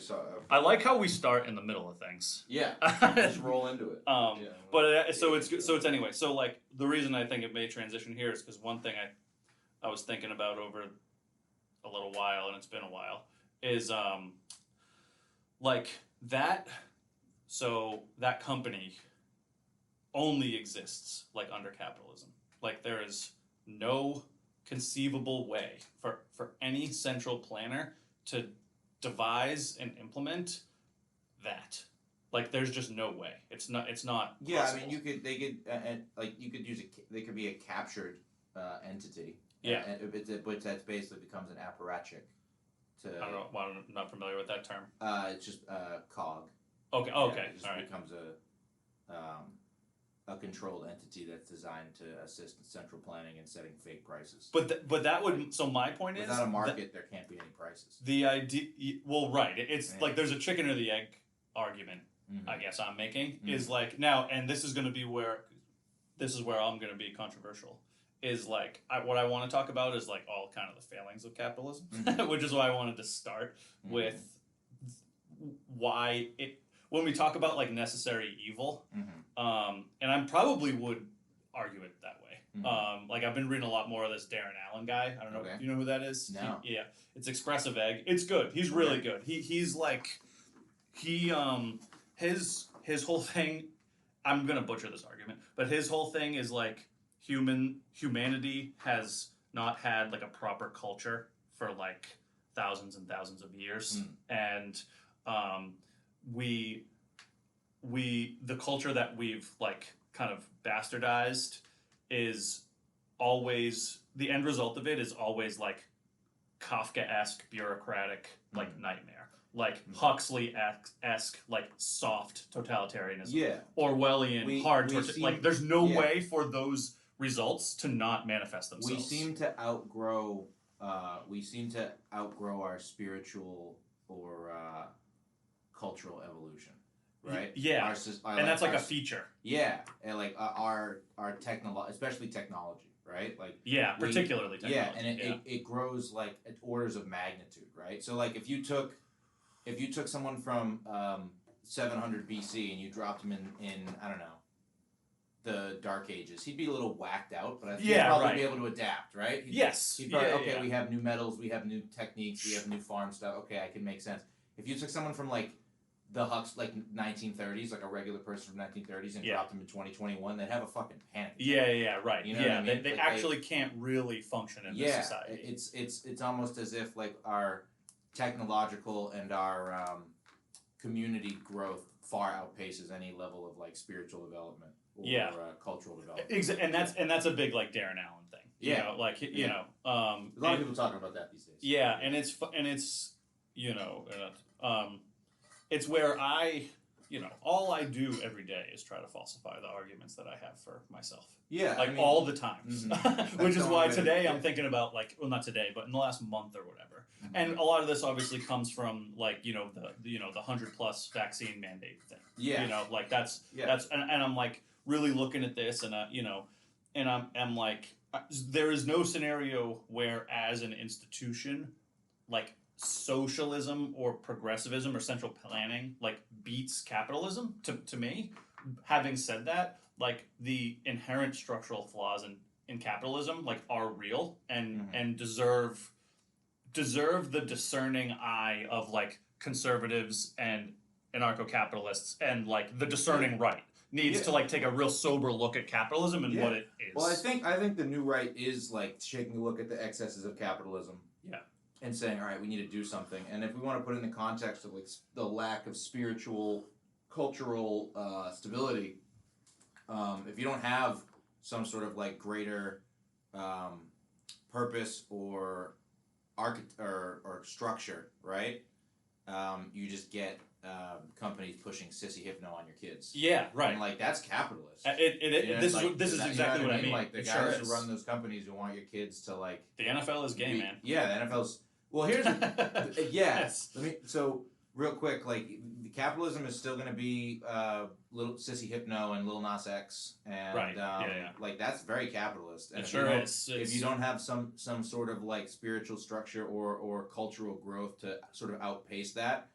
saw. I like how we start in the middle of things. Yeah, just roll into it. It's anyway. So like the reason I think it may transition here is because one thing I was thinking about over a little while, and it's been a while, is like that. So that company only exists like under capitalism. Like there is no conceivable way for any central planner to devise and implement that. Like there's just no way. It's not Yeah, possible. I mean you could use they could be a captured entity. Yeah. But that basically becomes an apparatchik. I don't know. Well, I'm not familiar with that term. It's just cog. Okay. Yeah, Okay. it just All right. becomes a controlled entity that's designed to assist in central planning and setting fake prices. But that would. So my point is, without a market, there can't be any prices. The idea. Well, right. It's like there's a chicken or the egg argument. Mm-hmm. I guess I'm making is like now, and this is going to be where I'm going to be controversial. Is like what I want to talk about is like all kind of the failings of capitalism, which is why I wanted to start with why it. When we talk about like necessary evil, and I probably would argue it that way. Like I've been reading a lot more of this Darren Allen guy. I don't know. Okay. Do you know who that is? No. Yeah, it's Expressive Egg. It's good. He's really good. He's like his whole thing. I'm gonna butcher this argument, but his whole thing is like humanity has not had like a proper culture for like thousands and thousands of years, and the culture that we've like kind of bastardized is always the end result of it is always like Kafka-esque bureaucratic like nightmare, like Huxley-esque like soft totalitarianism, Orwellian hard like there's no way for those results to not manifest themselves. We seem to outgrow our spiritual or cultural evolution, right? Yeah, and that's like a feature. Yeah, and like our especially technology, right? Like particularly technology. Yeah, and it grows like at orders of magnitude, right? So like if you took someone from 700 BC and you dropped him in I don't know the Dark Ages, he'd be a little whacked out, but I think he'd probably be able to adapt, right? He'd probably, we have new metals, we have new techniques, we have new farm stuff. Okay, I can make sense. If you took someone from like the Hux, like 1930s, like a regular person from 1930s, and dropped them in 2021, they'd have a fucking panic. Right. You know what I mean? They actually can't really function in this society. It's almost as if like our technological and our community growth far outpaces any level of like spiritual development or cultural development. And that's a big like Darren Allen thing. You know, like you know, a lot of people talking about that these days. Yeah, and it's you know, it's where all I do every day is try to falsify the arguments that I have for myself. Yeah, like all the time. Which is why today I'm thinking about like, well, not today, but in the last month or whatever. And a lot of this obviously comes from like the 100+ vaccine mandate thing. Yeah, like that's and I'm like really looking at this and and I'm like there is no scenario where as an institution like socialism or progressivism or central planning like beats capitalism to me. Having said that, like the inherent structural flaws in capitalism like are real and deserve the discerning eye of like conservatives and anarcho-capitalists and like the discerning right needs to like take a real sober look at capitalism and what it is. Well, I think the new right is like taking a look at the excesses of capitalism. Yeah. And saying, all right, we need to do something. And if we want to put it in the context of like the lack of spiritual, cultural stability, if you don't have some sort of like greater purpose or structure, right? You just get companies pushing sissy hypno on your kids. Yeah, right. And like that's capitalist. This is exactly what I mean. Like the guys who run those companies who want your kids to like. The NFL is gay, man. Yeah, the NFL's. Well, here's yes. So real quick, like the capitalism is still going to be little Sissy Hypno and Lil Nas X, and like that's very capitalist. And it sure is. If you don't have some sort of like spiritual structure or cultural growth to sort of outpace that,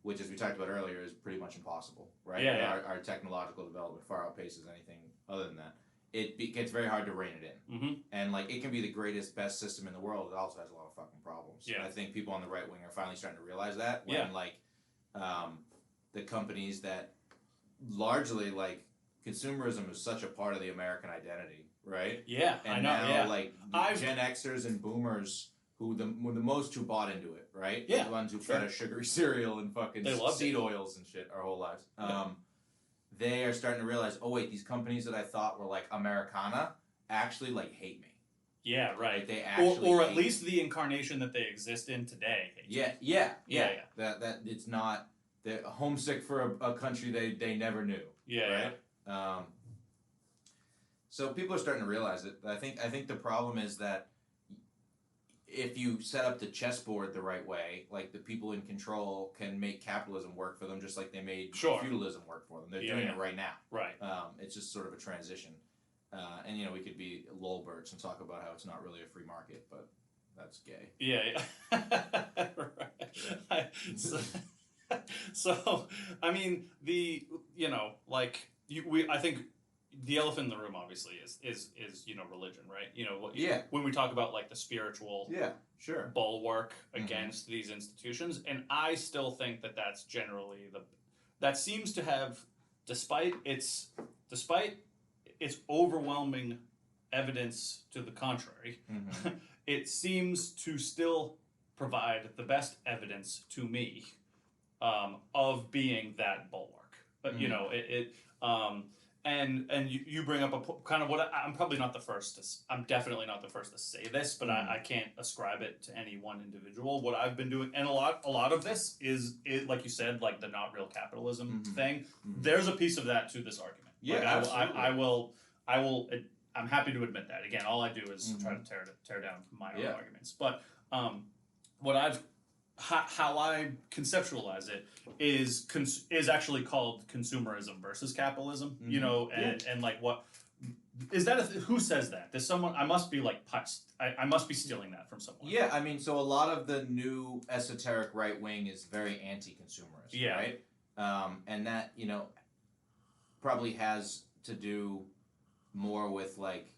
which, as we talked about earlier, is pretty much impossible, right? Yeah. Our technological development far outpaces anything other than that. It gets very hard to rein it in. Mm-hmm. And, like, it can be the greatest, best system in the world. It also has a lot of fucking problems. Yeah. I think people on the right wing are finally starting to realize that when, like, the companies that largely, like, consumerism is such a part of the American identity, right? Yeah, and I know. Now, like, Gen Xers and Boomers were the most who bought into it, right? Yeah, the ones who fed us sugary cereal and fucking seed oils and shit our whole lives. They are starting to realize, oh wait, these companies that I thought were like Americana actually like hate me. Yeah, right. Like, they actually or at least the incarnation that they exist in today. Yeah. That it's not, they're homesick for a country they never knew. Yeah. Right. So people are starting to realize it. I think the problem is that if you set up the chessboard the right way, like, the people in control can make capitalism work for them, just like they made feudalism work for them. They're doing it right now. Right. It's just sort of a transition. And, you know, we could be lolberts and talk about how it's not really a free market, but that's gay. Yeah. Right. So, I mean, I think the elephant in the room, obviously, is religion, right? You know, when we talk about, like, the spiritual bulwark against these institutions, and I still think that that's generally that seems to have, despite its overwhelming evidence to the contrary, it seems to still provide the best evidence to me of being that bulwark. But you know, and you bring up kind of what I'm probably not the first to. I'm definitely not the first to say this, but I can't ascribe it to any one individual. What I've been doing, and a lot of this is like you said, like the not real capitalism thing. There's a piece of that to this argument. Yeah, like, absolutely. I will. I'm happy to admit that. Again, all I do is try to tear down my own arguments. But how I conceptualize it is actually called consumerism versus capitalism. You know, and like, what is that? Who says that? There's someone. I must be like I must be stealing that from someone. Yeah, I mean, so a lot of the new esoteric right wing is very anti-consumerist, right? And that, you know, probably has to do more with, like,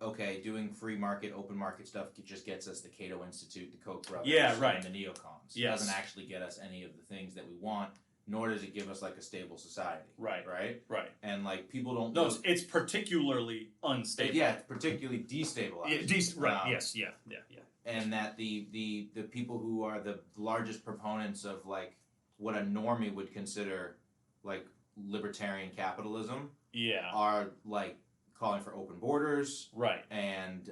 okay, doing free market, open market stuff just gets us the Cato Institute, the Koch brothers, and the neocons. It doesn't actually get us any of the things that we want, nor does it give us, like, a stable society. Right. And, like, people don't... No, it's particularly unstable. Yeah, it's particularly destabilized. Yes. Yeah. And that the people who are the largest proponents of, like, what a normie would consider, like, libertarian capitalism are, like, calling for open borders, and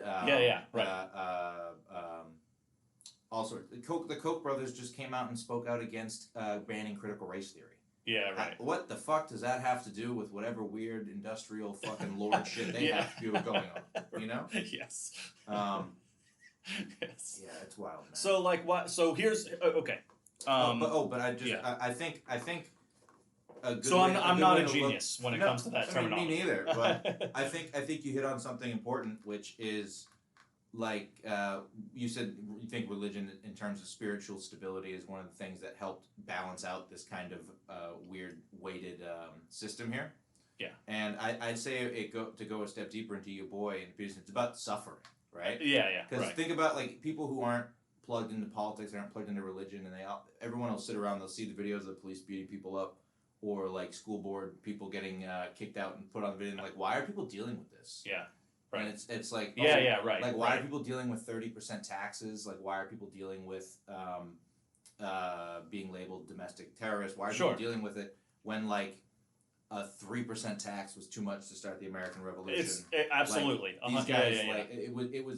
also the Koch brothers just came out and spoke out against banning critical race theory. What the fuck does that have to do with whatever weird industrial fucking lord shit they have to do going on? You know? Yes. Yes. Yeah, it's wild, man. So, like, what? So here's okay. But I just I think. So I'm not a genius when it comes to that terminology. Me neither. But I think you hit on something important, which is, like, you said you think religion in terms of spiritual stability is one of the things that helped balance out this kind of weird weighted system here. Yeah. And I'd say to go a step deeper into your boy and business. It's about suffering, right? Yeah. Because think about, like, people who aren't plugged into politics, they aren't plugged into religion, and everyone will sit around, they'll see the videos of the police beating people up, or, like, school board people getting kicked out and put on the video, and, like, why are people dealing with this? Yeah. Right. And it's like, right. Like, why are people dealing with 30% taxes? Like, why are people dealing with being labeled domestic terrorists? Why are people dealing with it when, like, a 3% tax was too much to start the American Revolution? Absolutely. Like, these guys,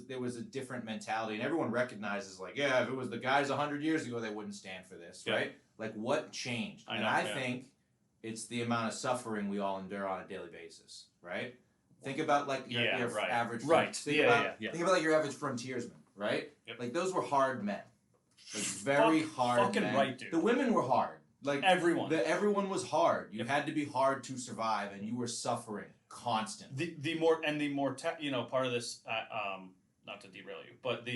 there was a different mentality, and everyone recognizes, like, if it was the guys 100 years ago, they wouldn't stand for this, right? Like, what changed? I think it's the amount of suffering we all endure on a daily basis, right? Think about, like, your average... Think about, like, your average frontiersman, right? Yep. Like, those were hard men. Like, very hard fucking men. right, dude. The women were hard. Like, everyone was hard. You had to be hard to survive, and you were suffering constantly. The more part of this, not to derail you, but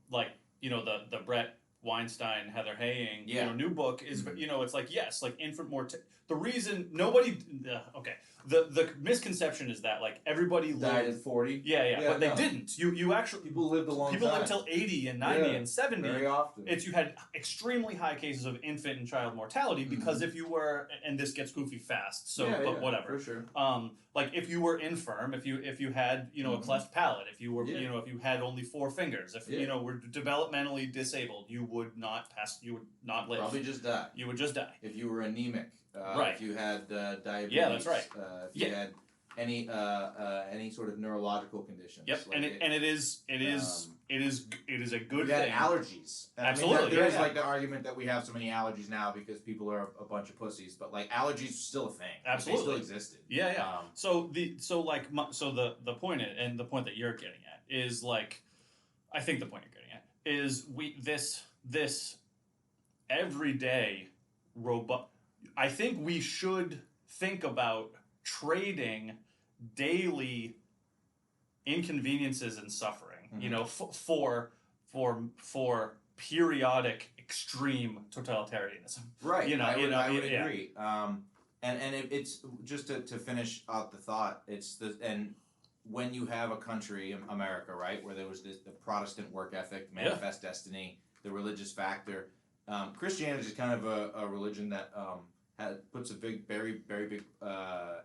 like, the Brett Weinstein, Heather Haying, new book is, it's like, yes, like infant mortality. The reason nobody, okay, the misconception is that like everybody died at 40. But they didn't. You actually people lived a long time. People lived till 80 and 90 and 70. Very often. You had extremely high cases of infant and child mortality because if you were, and this gets goofy fast, so but whatever. For sure. Like if you were infirm, if you had a cleft palate, if you were if you had only 4 fingers, if were developmentally disabled, you would not live. Probably just die. You would just die. If you were anemic. Right. If you had diabetes. Yeah, that's right. If you had any sort of neurological conditions. Yep, like it is a good thing. Thing. Allergies. And absolutely. I mean, there's like the argument that we have so many allergies now because people are a bunch of pussies, but like allergies are still a thing. Absolutely. They still existed. Yeah. So the point and the point that you're getting at is like, I think the point you're getting at is this everyday robust. I think we should think about trading daily inconveniences and suffering, for periodic extreme totalitarianism. Right. I would agree. And it's just to finish out the thought. And when you have a country, America, right, where there was the Protestant work ethic, manifest destiny, the religious factor. Christianity is kind of a religion that puts a very, very big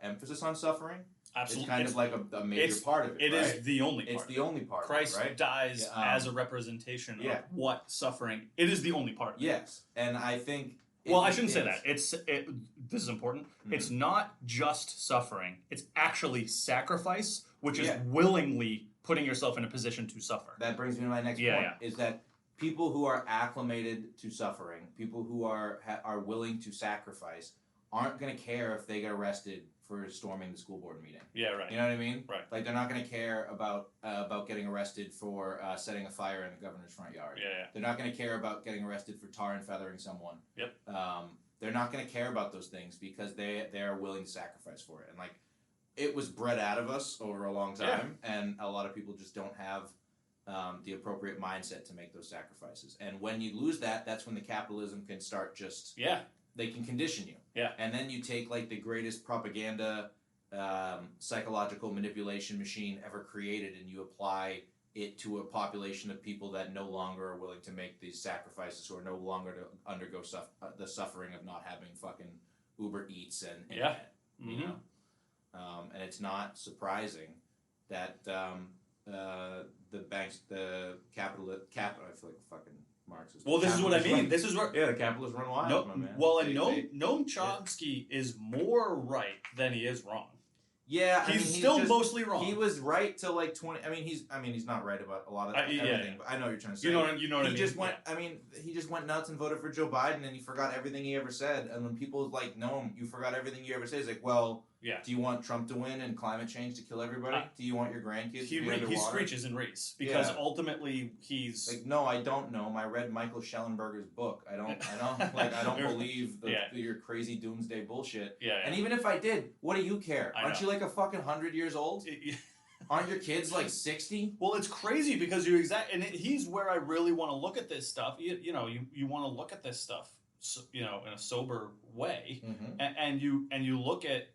emphasis on suffering. Absolutely. It's kind of like a major part of it. It is the only part. It's the only part. Christ right? dies as a representation of what suffering. It is the only part of it. Yes, and I think. I shouldn't say that. This is important. Mm-hmm. It's not just suffering. It's actually sacrifice, which is willingly putting yourself in a position to suffer. That brings me to my next point. Is that people who are acclimated to suffering, people who are willing to sacrifice, aren't going to care if they get arrested for storming the school board meeting. Yeah, right. You know what I mean? Right. Like they're not going to care about getting arrested for setting a fire in the governor's front yard. Yeah. They're not going to care about getting arrested for tar and feathering someone. Yep. They're not going to care about those things because they are willing to sacrifice for it. And like, it was bred out of us over a long time, and a lot of people just don't have the appropriate mindset to make those sacrifices. And when you lose that, that's when the capitalism can start just... They can condition you. Yeah. And then you take like the greatest propaganda, psychological manipulation machine ever created, and you apply it to a population of people that no longer are willing to make these sacrifices, or no longer to undergo the suffering of not having fucking Uber Eats and internet. Mm-hmm. You know? And it's not surprising that the banks, I feel like fucking Marxist. Well, this is what I mean. This is where the capitalists run wild, my man. Well, and Noam Chomsky is more right than he is wrong. Yeah, he's still mostly wrong. He was right till like 20. He's not right about a lot of everything. But I know what you're trying to say. You know what I mean? He just went. He just went nuts and voted for Joe Biden, and he forgot everything he ever said. And when people like, "No, you forgot everything you ever said," he's like, "Well, do you want Trump to win and climate change to kill everybody? Do you want your grandkids to be underwater?" He screeches and reeks because ultimately he's like, "No, I don't know. I read Michael Schellenberger's book. I don't believe your crazy doomsday bullshit. And even if I did, what do you care? Aren't you like a fucking 100 years old? Aren't your kids like 60? Well, it's crazy because he's where I really want to look at this stuff. You want to look at this stuff, in a sober way, and you look at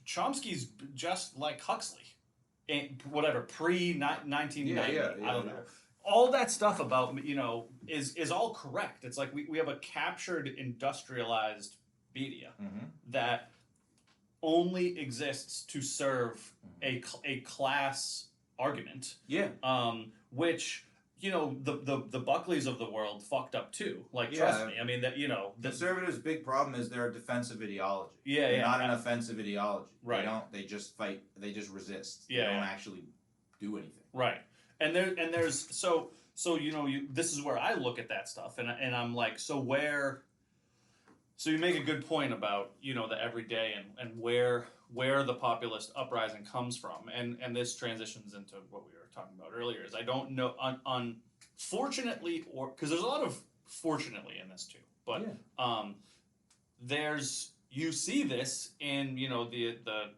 Chomsky's just like Huxley, pre 1990. I don't know. All that stuff about is all correct. It's like we have a captured, industrialized media that only exists to serve a class argument. Which the Buckleys of the world fucked up too. Like, trust me. I mean, conservatives' big problem is they're a defensive ideology. They're not an offensive ideology. Right. They just fight. They just resist. They don't actually do anything. Right. And there's this is where I look at that stuff, and I'm like, so you make a good point about the everyday and where the populist uprising comes from, and this transitions into what we were talking about earlier. Is I don't know, unfortunately, or because there's a lot of fortunately in this too, but you see this in the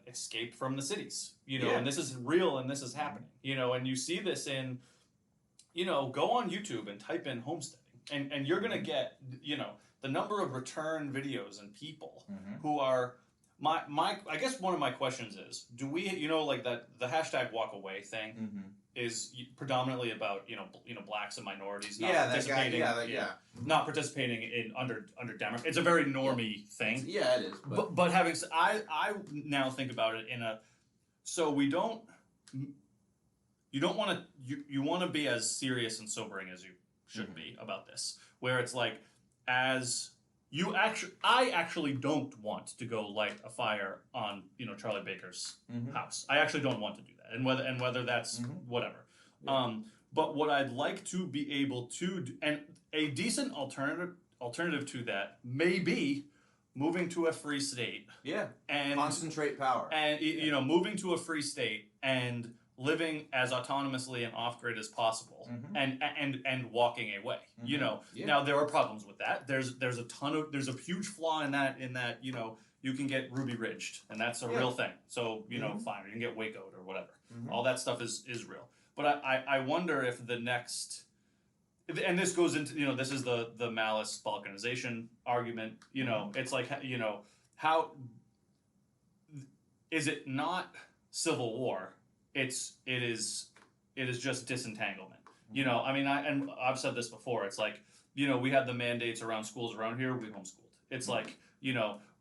escape from the cities, and this is real and this is happening, and you see this in go on YouTube and type in homesteading, and you're gonna get, the number of return videos and people who are. I guess one of my questions is, do we, like that the hashtag walk away thing is predominantly about, blacks and minorities not participating, not participating in under Democrats. It's a very normie thing. It is. But having, I now think about it so you don't want to, you want to be as serious and sobering as you should be about this, where it's like, I actually don't want to go light a fire on, Charlie Baker's house. I actually don't want to do that, and whether that's whatever. Yeah. But what I'd like to be able to do, and a decent alternative to that may be moving to a free state. Yeah. And concentrate power. And moving to a free state and living as autonomously and off-grid as possible, and walking away. Now there are problems with that. There's a huge flaw in that you can get Ruby Ridged, and that's a real thing. So fine, you can get Waco'd or whatever. All that stuff is real. But I wonder if the next, and this goes into this is the malice balkanization argument. It's like how is it not civil war? It is just disentanglement. I've said this before. It's like, we had the mandates around schools around here. We homeschooled. It's like,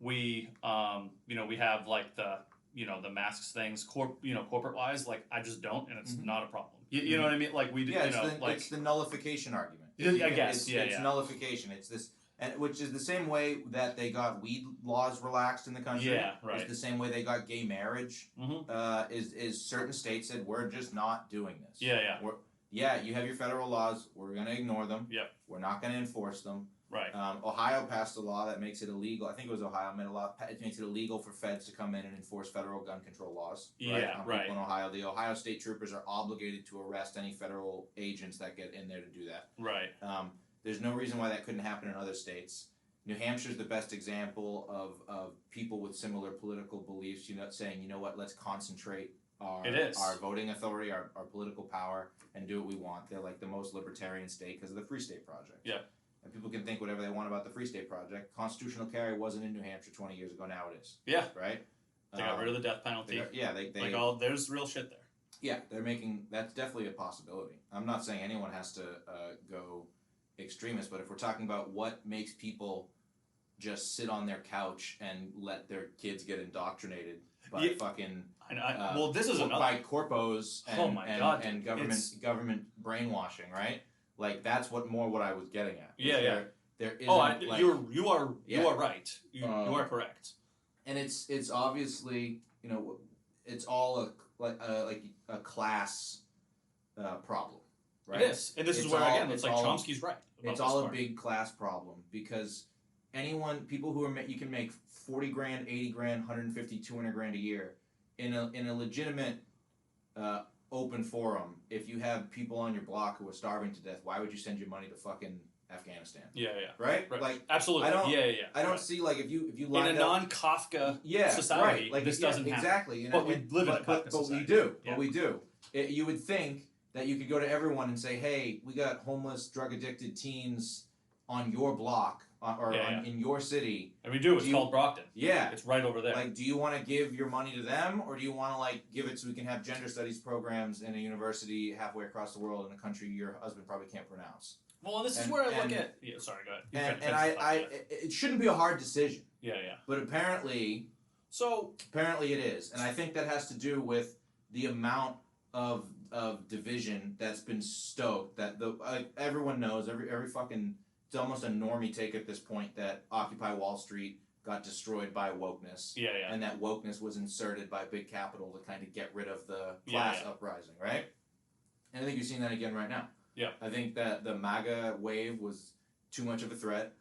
we have like the masks things, corporate wise. Like I just don't, and it's not a problem. You know what I mean? Like we do. It's the nullification argument. I guess. It's nullification. It's this. And which is the same way that they got weed laws relaxed in the country. Yeah, right. It's the same way they got gay marriage. Is certain states said, we're just not doing this. Yeah. You have your federal laws. We're going to ignore them. Yep. We're not going to enforce them. Right. Ohio passed a law that makes it illegal. I think it was Ohio made a law. It makes it illegal for feds to come in and enforce federal gun control laws. People in Ohio. The Ohio state troopers are obligated to arrest any federal agents that get in there to do that. Right. There's no reason why that couldn't happen in other states. New Hampshire's the best example of people with similar political beliefs, saying, let's concentrate our voting authority, our political power, and do what we want. They're like the most libertarian state because of the Free State Project. Yeah. And people can think whatever they want about the Free State Project. Constitutional carry wasn't in New Hampshire 20 years ago. Now it is. Yeah. Right? They got rid of the death penalty. There's real shit there. Yeah, that's definitely a possibility. I'm not saying anyone has to go extremist, but if we're talking about what makes people just sit on their couch and let their kids get indoctrinated by this is by corpos and government brainwashing, right? Like that's what I was getting at. There is. You are right. You are correct. And it's obviously it's all a class problem. Right? It is, and this is where again, it's like Chomsky's right. It's all a big class problem because people who you can make 40 grand, 80 grand, 150, 200 grand a year in a legitimate open forum. If you have people on your block who are starving to death, why would you send your money to fucking Afghanistan? Right? Like absolutely. I don't see like if you in a non-Kafka society, like this doesn't happen. Exactly. But we live in a Kafka society. But we do. You would think that you could go to everyone and say, hey, we got homeless, drug-addicted teens on your block in your city. And we do. It's called Brockton. Yeah. It's right over there. Like, do you want to give your money to them, or do you want to, give it so we can have gender studies programs in a university halfway across the world in a country your husband probably can't pronounce? Well, this is where I look at... Yeah, sorry, go ahead. It shouldn't be a hard decision. Yeah. But apparently it is. And I think that has to do with the amount of division that's been stoked, that everyone knows, every fucking, it's almost a normie take at this point that Occupy Wall Street got destroyed by wokeness. And that wokeness was inserted by big capital to kind of get rid of the class uprising, right? And I think you're seeing that again right now. Yeah. I think that the MAGA wave was too much of a threat.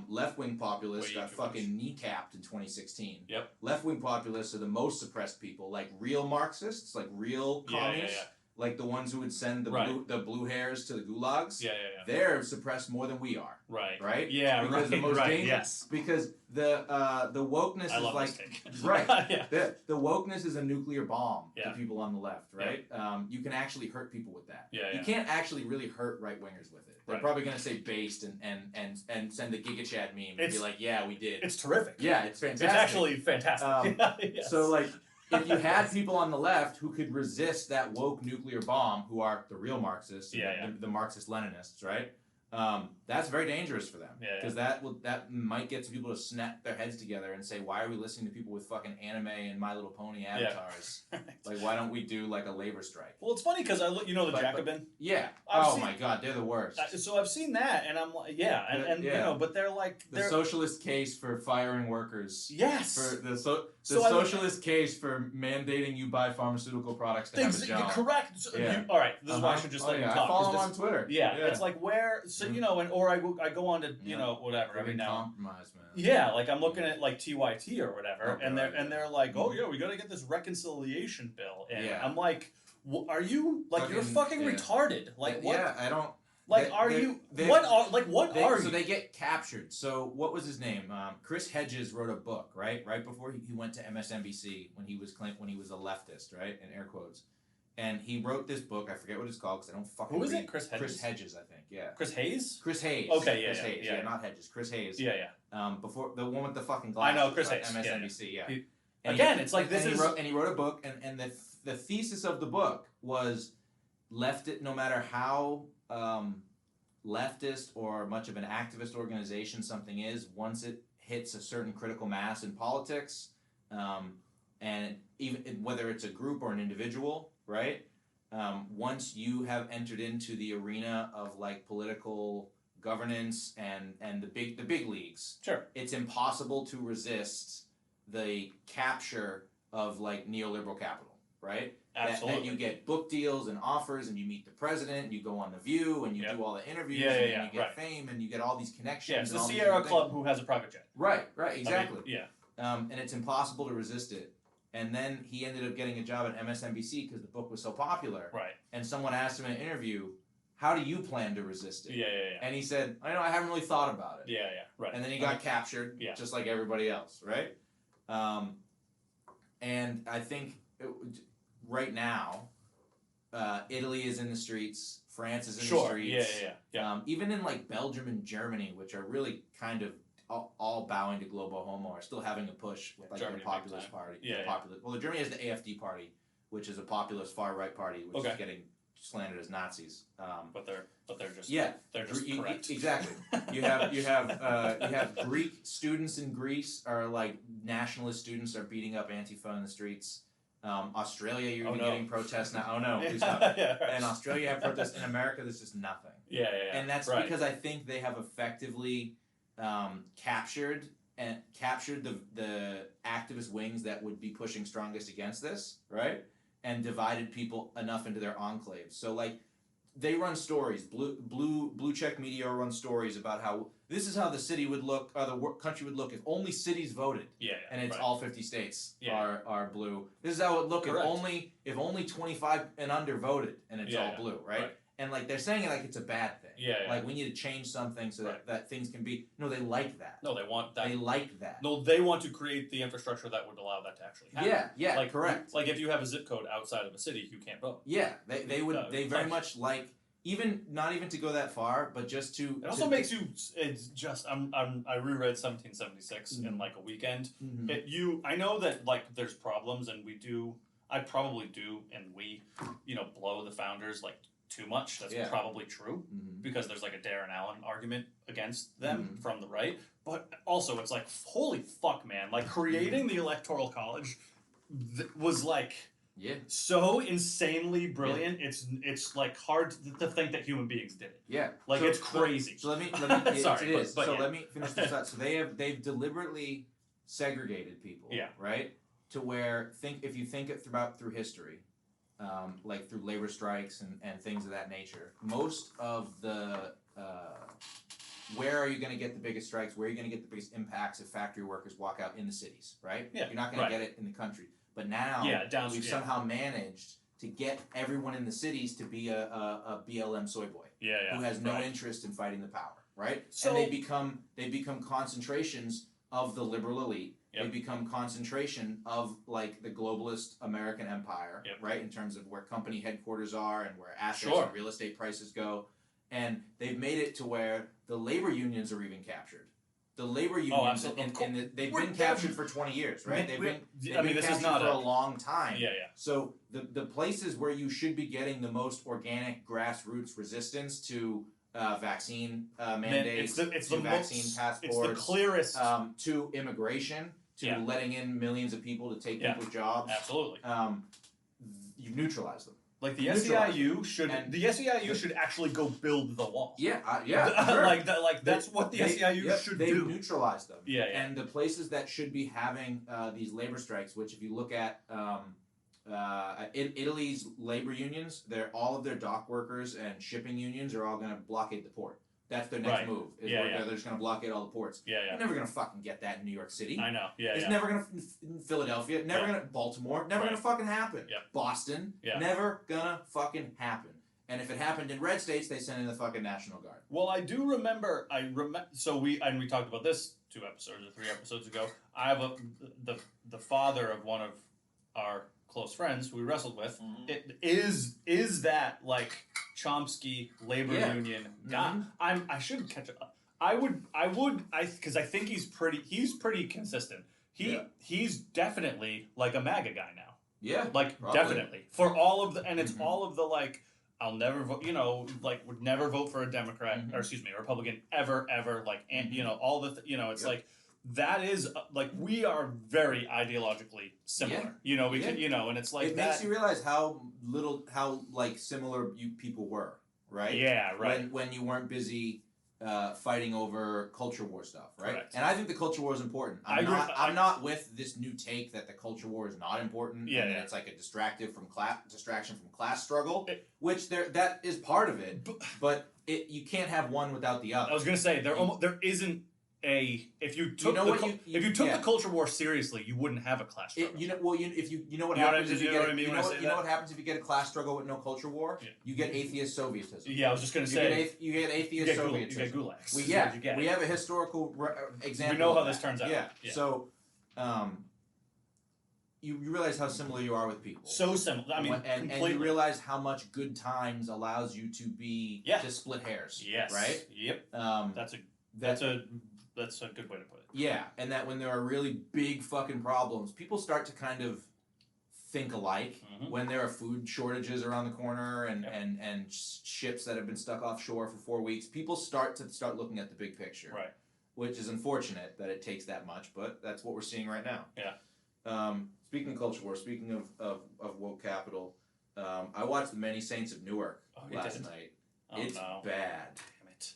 Left-wing populists got fucking kneecapped in 2016. Yep. Left-wing populists are the most suppressed people, like real Marxists, like real communists. like the ones who would send the blue hairs to the gulags, they're suppressed more than we are. Right? Yeah, because the most yes. Because the wokeness is like the wokeness is a nuclear bomb to people on the left, right? You can actually hurt people with that. You can't actually really hurt right wingers with it. They're probably gonna say based and send the Giga Chad meme and be like, yeah, we did. It's terrific. Yeah, it's fantastic. It's actually fantastic. So like, if you had people on the left who could resist that woke nuclear bomb, who are the real Marxists, the Marxist-Leninists, right? That's very dangerous for them because that might get some people to snap their heads together and say, why are we listening to people with fucking anime and My Little Pony avatars? Like, why don't we do like a labor strike? Well, it's funny because the Jacobin. My god, they're the worst. So I've seen that, and I'm like, you know, but they're like the socialist case for firing workers. Yes. For the socialist case for mandating you buy pharmaceutical products to have a job. Correct. So all right, this is why I should just let you talk. I follow them on Twitter. It's like where. So you know, or I go on to you know whatever every now. Compromise, man. Yeah, like I'm looking at like TYT or whatever, and they're like, oh yeah, we got to get this reconciliation bill, and I'm like, are you like you're fucking retarded? Like what? Yeah, I don't. Like, are you? What are you? So they get captured. So what was his name? Chris Hedges wrote a book, right before he went to MSNBC when he was a leftist, right, in air quotes. And he wrote this book. I forget what it's called because I don't fucking. Who is it? Chris Hedges. Chris Hedges, I think. Yeah. Chris Hayes. Chris Hayes. Okay. Chris Hayes. Yeah, not Hedges. Chris Hayes. Yeah. Before the one with the fucking glasses. I know Chris Hayes. MSNBC. Yeah. It's like this is. He wrote a book, and the thesis of the book was no matter how leftist or much of an activist organization something is, once it hits a certain critical mass in politics, and even whether it's a group or an individual, right? Once you have entered into the arena of like political governance and the big leagues, it's impossible to resist the capture of like neoliberal capital, right? Absolutely. That you get book deals and offers, and you meet the president, and you go on The View, and you do all the interviews, and you get fame, and you get all these connections. Yeah, it's the Sierra Club who has a private jet. Right, exactly. I mean, and it's impossible to resist it. And then he ended up getting a job at MSNBC because the book was so popular. Right. And someone asked him in an interview, how do you plan to resist it? Yeah. And he said, I haven't really thought about it. Yeah, right. And then he got captured, just like everybody else, right? And I think right now, Italy is in the streets, France is in the streets. Yeah. Even in like Belgium and Germany, which are really kind of all bowing to global homo, are still having a push with like Germany, the populist party. Yeah. Well, Germany has the AfD party, which is a populist far right party, which is getting slandered as Nazis. But they're just they're just correct. Exactly. You have Greek students in Greece are like nationalist students are beating up Antifa in the streets. Australia, you're getting protests now. Oh no, please no. And Australia, you have protests. In America, there's just nothing. Yeah. And that's because I think they have effectively captured the activist wings that would be pushing strongest against this, right? And divided people enough into their enclaves. So like they run stories. Blue check media run stories about how this is how the city would look, or the country would look if only cities voted. And it's all 50 states are blue. This is how it would look if only 25 and under voted, and it's all blue, right? And like they're saying it like it's a bad thing. Like we need to change something so that things can be. No, they like that. No, they want that. They like that. No, they want to create the infrastructure that would allow that to actually happen. Yeah, like, correct. Like if you have a zip code outside of a city, you can't vote. Yeah, they would. They very much like. Not even to go that far, but just to. It also makes you. It's just. I reread 1776 in like a weekend. I know that like there's problems, and we do. I probably do, and we, blow the founders like too much. That's probably true because there's like a Darren Allen argument against them from the right. But also, it's like holy fuck, man! Like creating the Electoral College was like. So insanely brilliant. It's like hard to think that human beings did it. Like it's crazy. So let me sorry, it is. Let me finish this out. So they've deliberately segregated people. Right? To where if you think it through history, like through labor strikes and things of that nature, most of the where are you going to get the biggest strikes? Where are you going to get the biggest impacts if factory workers walk out in the cities? Right? You're not going to get it in the country. But now we've somehow managed to get everyone in the cities to be a BLM soy boy who has no interest in fighting the power, right? So, and they become concentrations of the liberal elite. Yep. They become concentration of like the globalist American empire, right? In terms of where company headquarters are and where assets and real estate prices go. And they've made it to where the labor unions are even captured. The labor unions, they've been captured for 20 years, right? They've been captured for a long time. Yeah. So the places where you should be getting the most organic grassroots resistance to vaccine mandates, it's the vaccine passports, it's the clearest, to immigration, to letting in millions of people to take people's jobs. Absolutely. You've neutralized them. Like the SEIU should actually go build the wall. Yeah. Sure. That's what the SEIU should do. They've neutralized them. Yeah. And the places that should be having these labor strikes, which if you look at Italy's labor unions, all of their dock workers and shipping unions are all going to blockade the port. That's their next move. They're just going to blockade all the ports. You're never going to fucking get that in New York City. I know. It's never going to Philadelphia. Never going to Baltimore. Never going to fucking happen. Boston. Never going to fucking happen. And if it happened in red states, they send in the fucking National Guard. Well, I do remember. So we talked about this 2 episodes or 3 episodes ago. I have the father of one of our close friends who we wrestled with. Mm-hmm. It is that like Chomsky labor union guy. Mm-hmm. I should catch up. Because I think he's pretty consistent. He's definitely like a MAGA guy now. Yeah, like probably. Definitely for all of the, and it's all of the like, I'll never vote, would never vote for a Democrat or excuse me, a Republican ever, like, and all the, it's like. That is like we are very ideologically similar, and it's like it makes you realize how like similar you people were, right? Yeah, right. When you weren't busy fighting over culture war stuff, right? Correct. And I think the culture war is important. I'm not with this new take that the culture war is not important. Yeah, and that it's like a distraction from class struggle, which that is part of it, but you can't have one without the other. I was gonna say there isn't. If you took the culture war seriously, you wouldn't have a class struggle. What happens if you get a class struggle with no culture war? Yeah. You get atheist Sovietism. Yeah, I was just going to say you get atheist Sovietism. You get gulags. We have a historical example. We know how this turns out. Yeah. So, you realize how similar you are with people. So similar. I mean, and you realize how much good times allows you to split hairs. Yes. Right. Yep. That's a good way to put it. Yeah, and that when there are really big fucking problems, people start to kind of think alike. Mm-hmm. When there are food shortages around the corner and ships that have been stuck offshore for 4 weeks, people start looking at the big picture. Right. Which is unfortunate that it takes that much, but that's what we're seeing right now. Yeah. Speaking of culture war, speaking of woke capital, I watched the Many Saints of Newark last night. It's bad.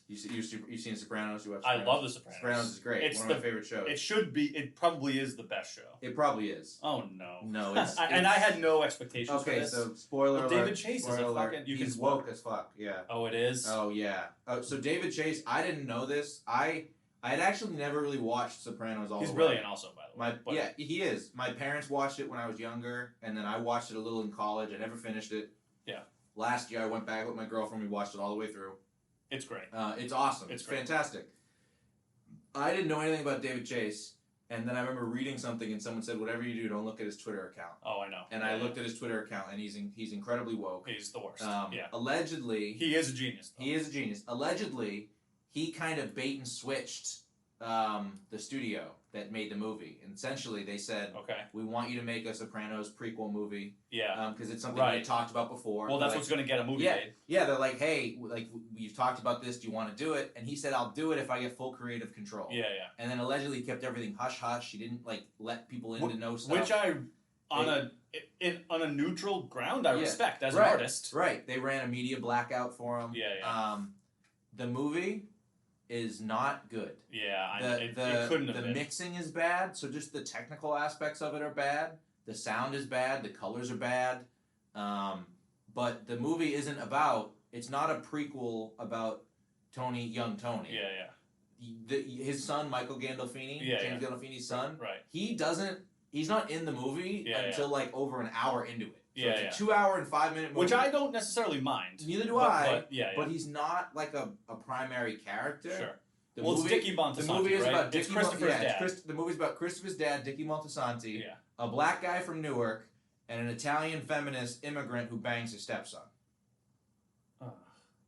You've seen Sopranos? You watched Sopranos? I love The Sopranos. Sopranos is great. It's one of my favorite shows. It should be. It probably is the best show. It probably is. Oh no. No, it's and I had no expectations for this. Okay, so spoiler alert. David Chase is a fucking. He's woke as fuck. Yeah. Oh, it is. Oh yeah. So David Chase, I didn't know this. I had actually never really watched Sopranos all the way. He's brilliant, also, by the way. Yeah, he is. My parents watched it when I was younger, and then I watched it a little in college. I never finished it. Yeah. Last year, I went back with my girlfriend. We watched it all the way through. It's great. It's awesome. It's fantastic. I didn't know anything about David Chase, and then I remember reading something, and someone said, "Whatever you do, don't look at his Twitter account." Oh, I know. And I looked at his Twitter account, and he's incredibly woke. He's the worst. Allegedly, he is a genius. He is a genius. Allegedly, he kind of bait and switched the studio that made the movie. And essentially, they said, "Okay, we want you to make a Sopranos prequel movie." Yeah, because it's something we talked about before. Well, that's what's going to get a movie made. Yeah, they're like, "Hey, we've talked about this. Do you want to do it?" And he said, "I'll do it if I get full creative control." Yeah. And then allegedly he kept everything hush hush. He didn't let people in to know stuff. Which on a neutral ground, I respect as an artist. Right. They ran a media blackout for him. Yeah. The movie is not good. Yeah, it couldn't have been. The mixing is bad, so just the technical aspects of it are bad. The sound is bad. The colors are bad. But the movie isn't about. It's not a prequel about young Tony. Yeah. His son, Michael Gandolfini, James Gandolfini's son. Right. He's not in the movie until over an hour into it. So it's a 2 hour and 5 minute movie. Which I don't necessarily mind. Neither do I. But, but he's not like a primary character. Sure. It's Dickie Montesanti, the movie is about it's Christopher's dad. The movie's about Christopher's dad, Dickie Montesanti, a black guy from Newark, and an Italian feminist immigrant who bangs his stepson.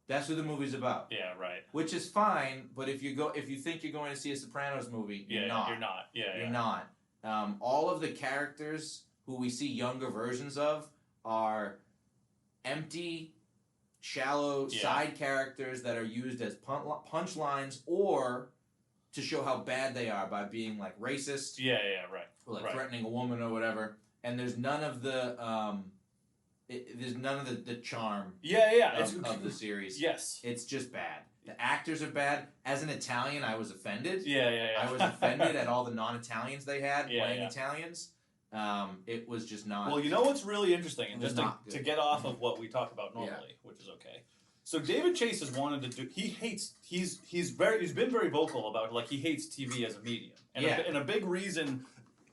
That's what the movie's about. Yeah, right. Which is fine, but if you think you're going to see a Sopranos movie, you're not. You're not. You're not. All of the characters who we see younger versions of are empty, shallow side characters that are used as punchlines or to show how bad they are by being like racist. Right. Or like threatening a woman or whatever. And there's none of the the charm of the series. Yes. It's just bad. The actors are bad. As an Italian, I was offended. I was offended at all the non-Italians they had playing Italians. It was just not. Well, you know what's really interesting, and just to get off of what we talk about normally, which is okay. So David Chase has wanted to do. He's been very vocal about he hates TV as a medium, and a big reason.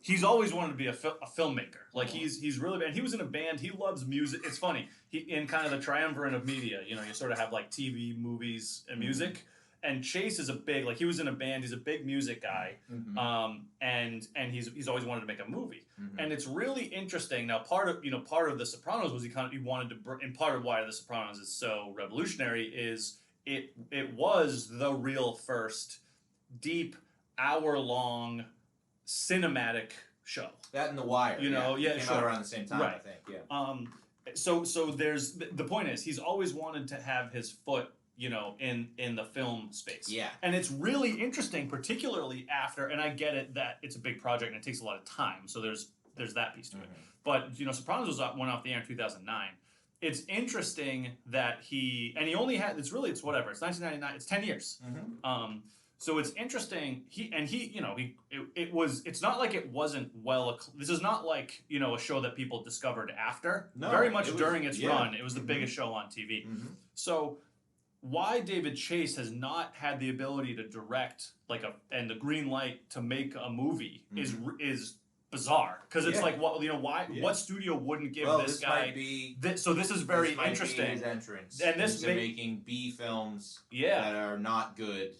He's always wanted to be a filmmaker. Like he's really bad. He was in a band. He loves music. It's funny. He in kind of the triumvirate of media. You sort of have like TV, movies, and music. And Chase is a big he was in a band. He's a big music guy. And he's always wanted to make a movie. And it's really interesting. Now part of The Sopranos was he wanted to and part of why The Sopranos is so revolutionary is it was the real first deep hour-long cinematic show. That and The Wire. Came out around the same time, I think. Yeah. So there's the point is he's always wanted to have his foot in the film space. Yeah. And it's really interesting, particularly after, and I get it that it's a big project and it takes a lot of time. So there's that piece to it. But Sopranos went off the air in 2009. It's interesting that he only had it's 1999. It's 10 years. So it's interesting. It's not like it wasn't this is not like, a show that people discovered after. No, very much during its run. It was the biggest show on TV. So why David Chase has not had the ability to direct and the green light to make a movie is bizarre, because it's why what studio wouldn't give this guy might be, so this is very interesting. His entrance and this making B films that are not good.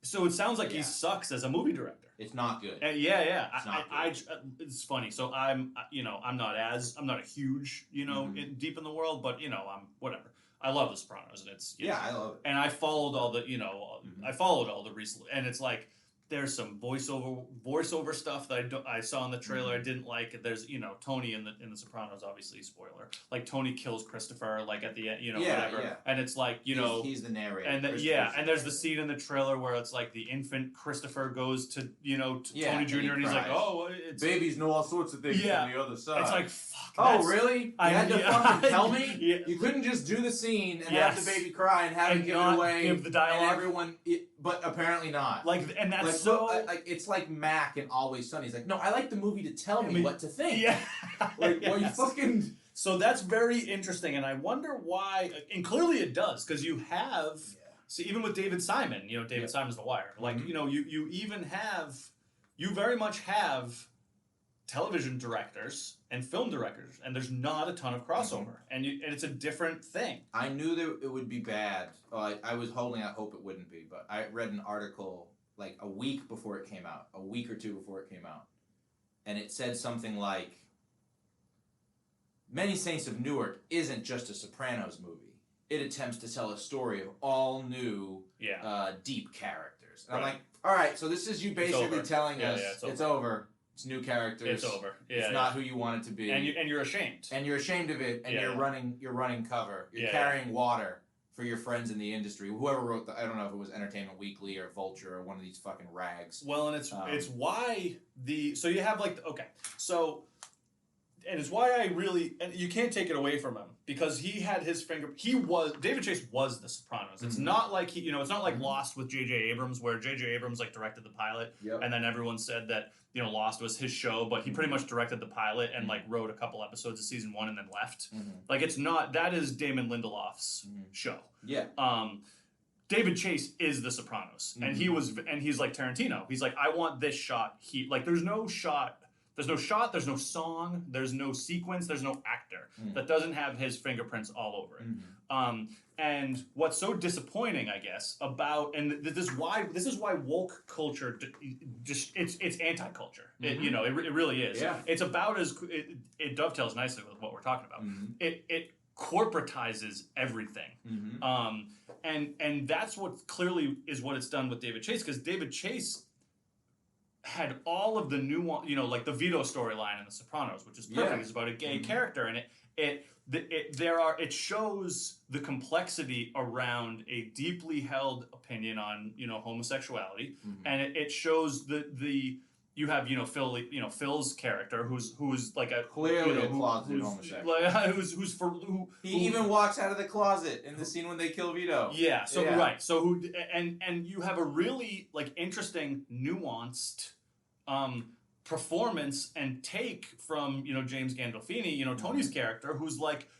So it sounds like he sucks as a movie director. It's not good. It's not good. It's funny. So I'm not a huge deep in the world, but I'm whatever. I love The Sopranos, and it's I love it. And I followed all the I followed all the recent, and it's like there's some voiceover stuff that I saw in the trailer I didn't like. There's Tony in the Sopranos, obviously spoiler. Like Tony kills Christopher at the end, whatever. Yeah. And it's like he's the narrator. And and there's the scene in the trailer where it's like the infant Christopher goes to Tony Jr. and he's like, oh, it's babies know all sorts of things from the other side. It's like fuck. Oh really? You had to fucking tell me? You couldn't just do the scene and have the baby cry and have it give it away. Give the dialogue. And everyone, but apparently not. And that's it's like Mac in Always Sunny. He's like, no, I like the movie to tell me what to think. Yeah. Well, you fucking. So that's very interesting, and I wonder why. And clearly it does, because you have. See, even with David Simon, David Simon's The Wire. You even have, you very much have television directors and film directors, and there's not a ton of crossover, and it's a different thing. I knew that it would be bad. I was holding out hope it wouldn't be, but I read an article a week before it came out, a week or two before it came out, and it said something like, Many Saints of Newark isn't just a Sopranos movie. It attempts to tell a story of all new, deep characters. And I'm like, all right, so this is you basically telling us it's over. It's new characters. It's over. It's not who you want it to be. And you're ashamed. And you're ashamed of it, and you're running cover. You're carrying water for your friends in the industry. Whoever wrote I don't know if it was Entertainment Weekly or Vulture or one of these fucking rags. Well, and it's why so you have and it's why and you can't take it away from him, because he had his David Chase was The Sopranos. It's not like it's not like Lost with J.J. Abrams, where J.J. Abrams directed the pilot, and then everyone said that Lost was his show, but he pretty much directed the pilot and wrote a couple episodes of season 1 and then left. It's not, that is Damon Lindelof's show. Yeah. David Chase is The Sopranos, and he's like Tarantino. He's like, I want this shot. There's no shot. There's no shot, there's no song, there's no sequence, there's no actor that doesn't have his fingerprints all over it. And what's so disappointing, I guess, about, and this is why woke culture just it's anti-culture. It really is. Yeah. It's about it dovetails nicely with what we're talking about. It corporatizes everything. And that's what clearly is what it's done with David Chase, because David Chase had all of the nuance, like the Vito storyline in The Sopranos, which is perfect. It's about a gay character, and it shows the complexity around a deeply held opinion on homosexuality, and it shows the you have Phil's character who's like a clearly a closeted homosexual. He even walks out of the closet in the scene when they kill Vito. Yeah. So right. So and you have a really interesting nuanced performance and take from James Gandolfini, Tony's character,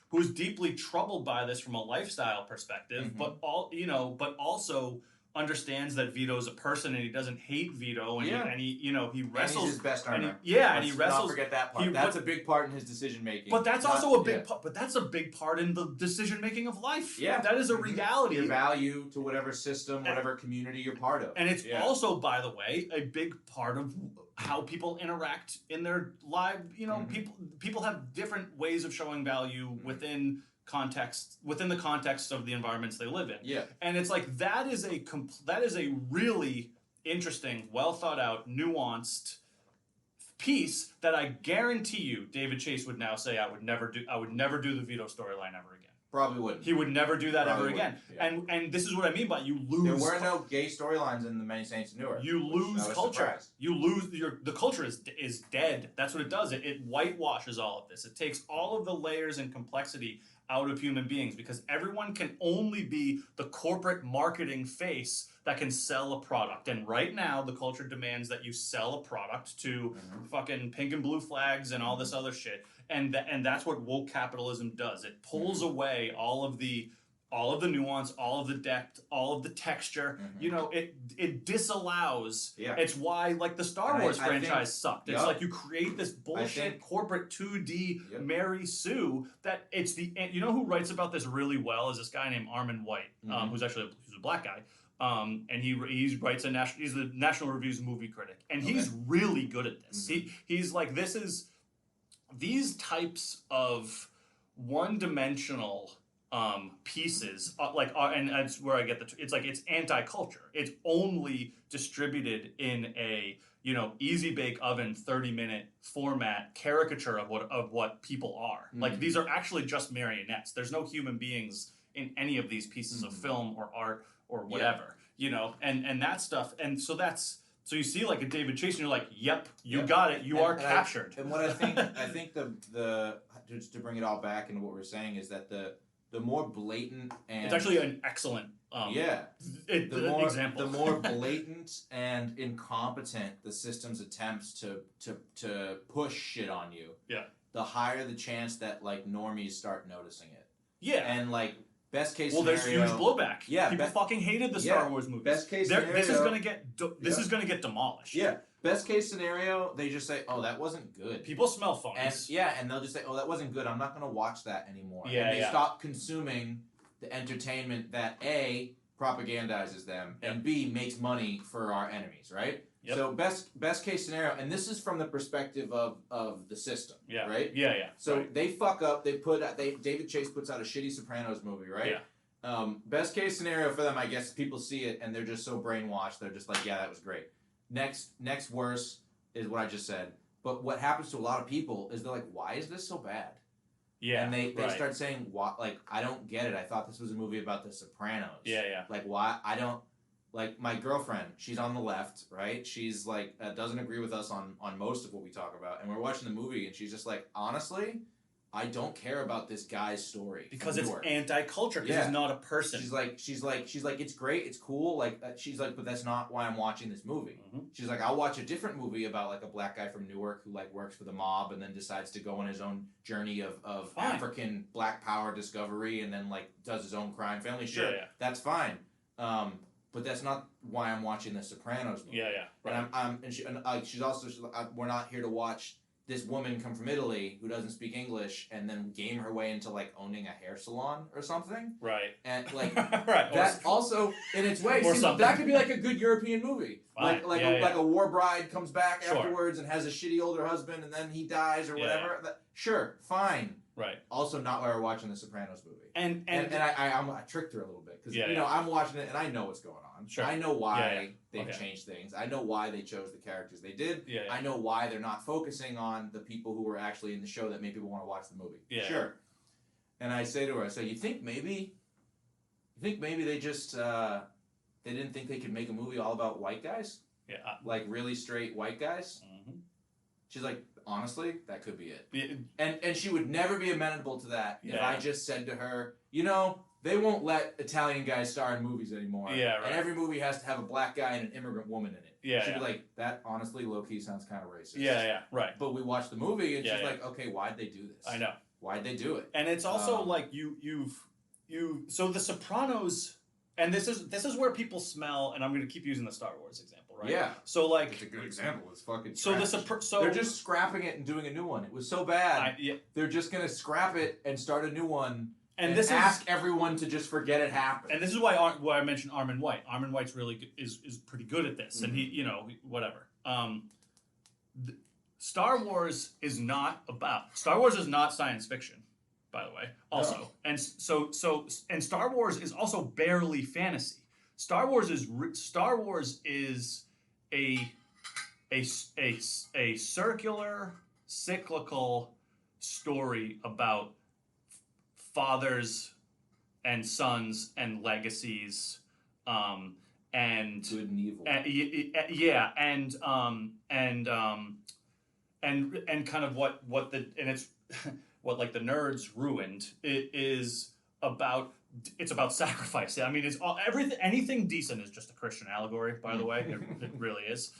who's deeply troubled by this from a lifestyle perspective, but also understands that Vito's a person and he doesn't hate Vito, and he wrestles. And he's his best armor. And he wrestles. Not forget that part. That's a big part in his decision making. But that's also a big part. But that's a big part in the decision making of life. Yeah, that is a reality. Your value to whatever system, whatever community you're part of, and it's also, by the way, a big part of how people interact in their life. People have different ways of showing value within the context of the environments they live in. Yeah. And it's like that is a really interesting, well thought out, nuanced piece that I guarantee you David Chase would now say I would never do the Vito storyline ever again. Probably wouldn't. He would never do that ever again. Yeah. And this is what I mean by you lose. There were no gay storylines in the Many Saints of Newark. You lose culture. Surprised. You lose the culture is dead. That's what it does. It whitewashes all of this. It takes all of the layers and complexity out of human beings, because everyone can only be the corporate marketing face that can sell a product. And right now, the culture demands that you sell a product to fucking pink and blue flags and all this other shit. And that's what woke capitalism does. It pulls away all of the nuance, all of the depth, all of the texture. It disallows. Yeah. It's why the Star Wars franchise sucked. It's like you create this bullshit corporate 2D Mary Sue that it's the who writes about this really well is this guy named Armin White, who's a black guy. And he writes he's the National Review's movie critic, and he's really good at this. He's like, these types of one-dimensional pieces, and that's where I get it's anti-culture. It's only distributed in a easy bake oven 30-minute format caricature of what people are. These are actually just marionettes. There's no human beings in any of these pieces of film or art or whatever. And that stuff. And so so you see a David Chase, and you're like, yep, you got it. You are captured. And what I think the just to bring it all back into what we're saying is that the more blatant and it's actually an excellent example. The more blatant and incompetent the system's attempts to push shit on you, the higher the chance that normies start noticing it. Yeah. And best case scenario. Well, there's huge blowback. Yeah, people fucking hated the Star Wars movies. Best case scenario. This is gonna get demolished. Yeah. Best case scenario, they just say, "Oh, that wasn't good." People smell phonies. And they'll just say, "Oh, that wasn't good. I'm not gonna watch that anymore." Yeah, and they stop consuming the entertainment that A, propagandizes them, and B, makes money for our enemies. Right. Yep. So best case scenario, and this is from the perspective of the system, right? Yeah. So they fuck up. David Chase puts out a shitty Sopranos movie, right? Yeah. Best case scenario for them, I guess, people see it and they're just so brainwashed. They're just like, yeah, that was great. Next worst is what I just said. But what happens to a lot of people is they're like, why is this so bad? Yeah. And they start saying, "What? I don't get it. I thought this was a movie about the Sopranos." Yeah. Why? I don't. My girlfriend, she's on the left, right? She's doesn't agree with us on most of what we talk about. And we're watching the movie and she's just like, honestly, I don't care about this guy's story. Because it's anti-culture, because he's not a person. She's like, it's great, it's cool. She's like, but that's not why I'm watching this movie. Mm-hmm. She's like, I'll watch a different movie about a black guy from Newark who works for the mob and then decides to go on his own journey of African black power discovery and then does his own crime family. Sure, that's fine. But that's not why I'm watching the Sopranos movie. Yeah. Right. And she's also we're not here to watch this woman come from Italy who doesn't speak English and then game her way into like owning a hair salon or something. Right. And like right. that also in its way seems, that could be like a good European movie. Fine. Like a war bride comes back afterwards and has a shitty older husband and then he dies or whatever. Yeah. Sure, fine. Right. Also not why we're watching the Sopranos movie. And I tricked her a little bit because I'm watching it and I know what's going on. Sure. I know why they've changed things. I know why they chose the characters they did. Yeah. I know why they're not focusing on the people who were actually in the show that made people want to watch the movie. Yeah. Sure. And I say to her, you think maybe they just they didn't think they could make a movie all about white guys? Yeah. Like really straight white guys? Mm-hmm. She's like, honestly, that could be it. Yeah. And she would never be amenable to that if I just said to her, they won't let Italian guys star in movies anymore. Yeah, right. And every movie has to have a black guy and an immigrant woman in it. Yeah, She'd be like, that honestly, low-key sounds kind of racist. Yeah, right. But we watched the movie and she's like, okay, why'd they do this? I know. Why'd they do it? And it's also like so The Sopranos, and this is where people smell, and I'm going to keep using the Star Wars example, right? Yeah. So like it's a good example. It's fucking trash. They're just scrapping it and doing a new one. It was so bad. They're just going to scrap it and start a new one. And ask everyone to just forget it happened. And this is why I mentioned Armin White. Armin White's really good, is pretty good at this, and he whatever. Star Wars is not science fiction, by the way. Also, no. And so Star Wars is also barely fantasy. Star Wars is a circular, cyclical story about fathers and sons and legacies, and good and evil. And kind of what it's what like the nerds ruined. It's about sacrifice. I mean, it's anything decent is just a Christian allegory. By the way, it really is.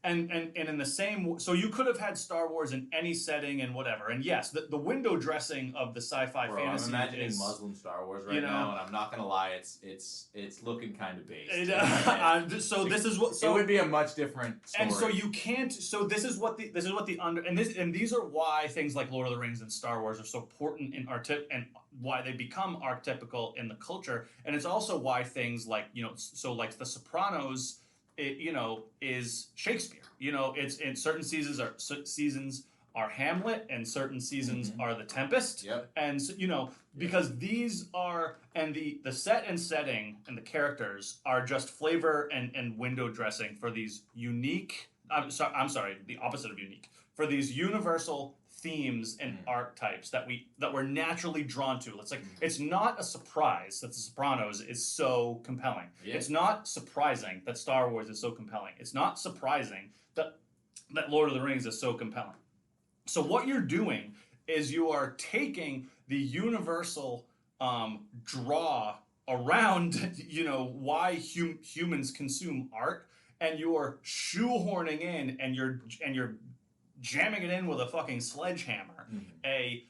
And in the same, so you could have had Star Wars in any setting and whatever. And yes, the window dressing of the sci-fi fantasy. I'm imagining Muslim Star Wars now, and I'm not gonna lie, it's looking kind of based. So this is what. So it would be a much different story. And so you can't. So this is what these are why things like Lord of the Rings and Star Wars are so important in and why they become archetypical in the culture. And it's also why things like like The Sopranos. Is Shakespeare. It's in certain seasons are Hamlet, and certain seasons are The Tempest. Yep. And because these are, and the set and setting and the characters are just flavor and window dressing for these unique. I'm sorry, the opposite of unique, for these universal themes and archetypes that we're naturally drawn to. It's like it's not a surprise that The Sopranos is so compelling. Yeah. It's not surprising that Star Wars is so compelling. It's not surprising that Lord of the Rings is so compelling. So what you're doing is you are taking the universal draw around why humans consume art, and you're shoehorning in and you're jamming it in with a fucking sledgehammer, a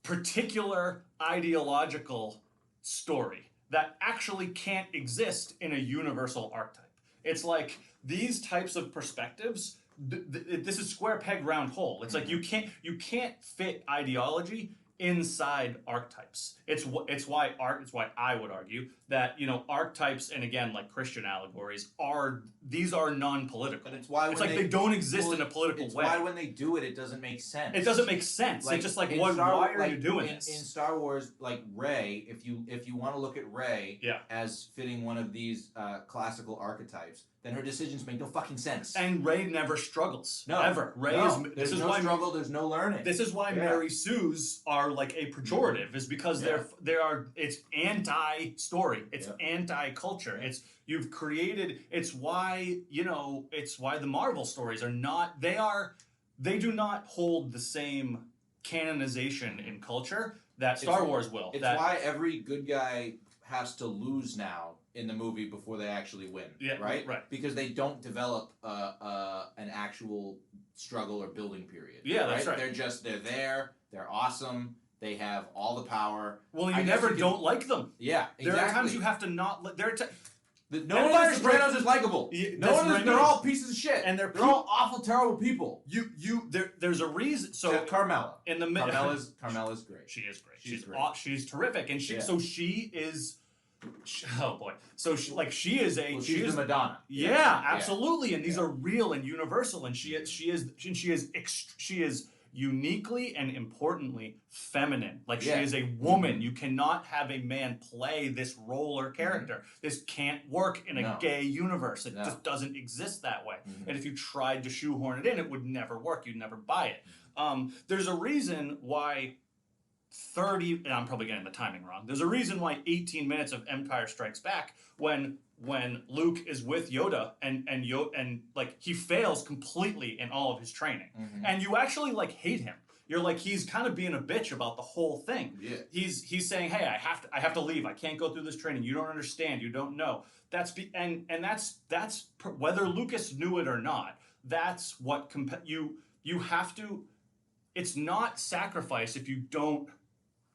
particular ideological story that actually can't exist in a universal archetype. It's like these types of perspectives. This is square peg round hole. It's like you can't fit ideology inside archetypes. It's why I would argue that archetypes, and again like Christian allegories, are non-political. But it's why they don't exist in a political way. Why when they do it doesn't make sense. It doesn't make sense. It's just like why are you doing this? In Star Wars, like Rey, if you want to look at Rey as fitting one of these classical archetypes, then her decisions make no fucking sense. And Rey never struggles. No. Ever. There's no struggle, there's no learning. This is why Mary Sue's are like a pejorative, is because it's anti-story. It's anti-culture. It's why the Marvel stories are not, they do not hold the same canonization in culture that Star Wars will. It's why every good guy has to lose now in the movie before they actually win, right? Because they don't develop an actual struggle or building period. Yeah, that's right. They're there. They're awesome. They have all the power. Well, you never don't like them. Yeah, exactly. There are times you have to not. No one in The Sopranos is likable. They're all pieces of shit. And they're all awful, terrible people. There's a reason. So Carmela. Carmela's great. She is great. She's great. She's terrific. And she is... Oh boy! So she is a she's the Madonna. Yeah, absolutely. And these are real and universal. And she is uniquely and importantly feminine. Like she is a woman. You cannot have a man play this role or character. This can't work in a gay universe. It just doesn't exist that way. And if you tried to shoehorn it in, it would never work. You'd never buy it. There's a reason why. And I'm probably getting the timing wrong. There's a reason why 18 minutes of Empire Strikes Back when Luke is with Yoda and like he fails completely in all of his training. And you actually like hate him. You're like he's kind of being a bitch about the whole thing. Yeah. He's saying, "Hey, I have to leave. I can't go through this training. You don't understand. You don't know." That's whether Lucas knew it or not. That's what you have to. It's not sacrifice if you don't.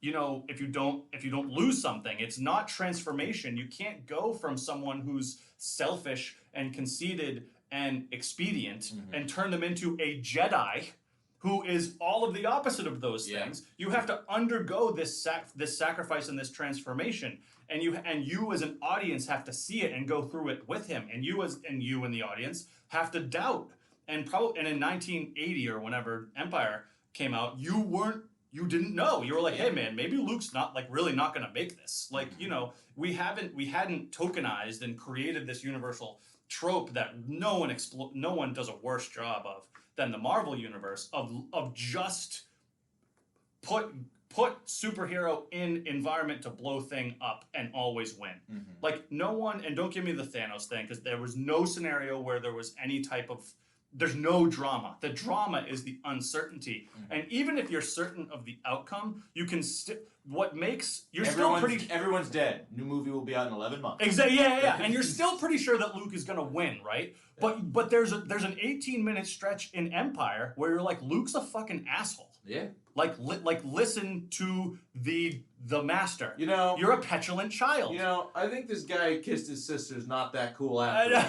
If you don't lose something, it's not transformation. You can't go from someone who's selfish and conceited and expedient and turn them into a Jedi who is all of the opposite of those things. You have to undergo this sacrifice and this transformation, and you as an audience have to see it and go through it with him, and you in the audience have to doubt. And in 1980 or whenever Empire came out, you didn't know. You were like, hey man, maybe Luke's not really not going to make this. Like, we hadn't tokenized and created this universal trope that no one does a worse job of than the Marvel universe of just put superhero in environment to blow thing up and always win. Like no one, and don't give me the Thanos thing because there was no scenario where there was any type of there's no drama. The drama is the uncertainty. And even if you're certain of the outcome, you can everyone's dead. New movie will be out in 11 months. Exactly. Yeah. And you're still pretty sure that Luke is going to win, right? But there's an 18-minute stretch in Empire where you're like, Luke's a fucking asshole. Yeah. Like listen to the master. You're a petulant child. I think this guy who kissed his sister is not that cool after all.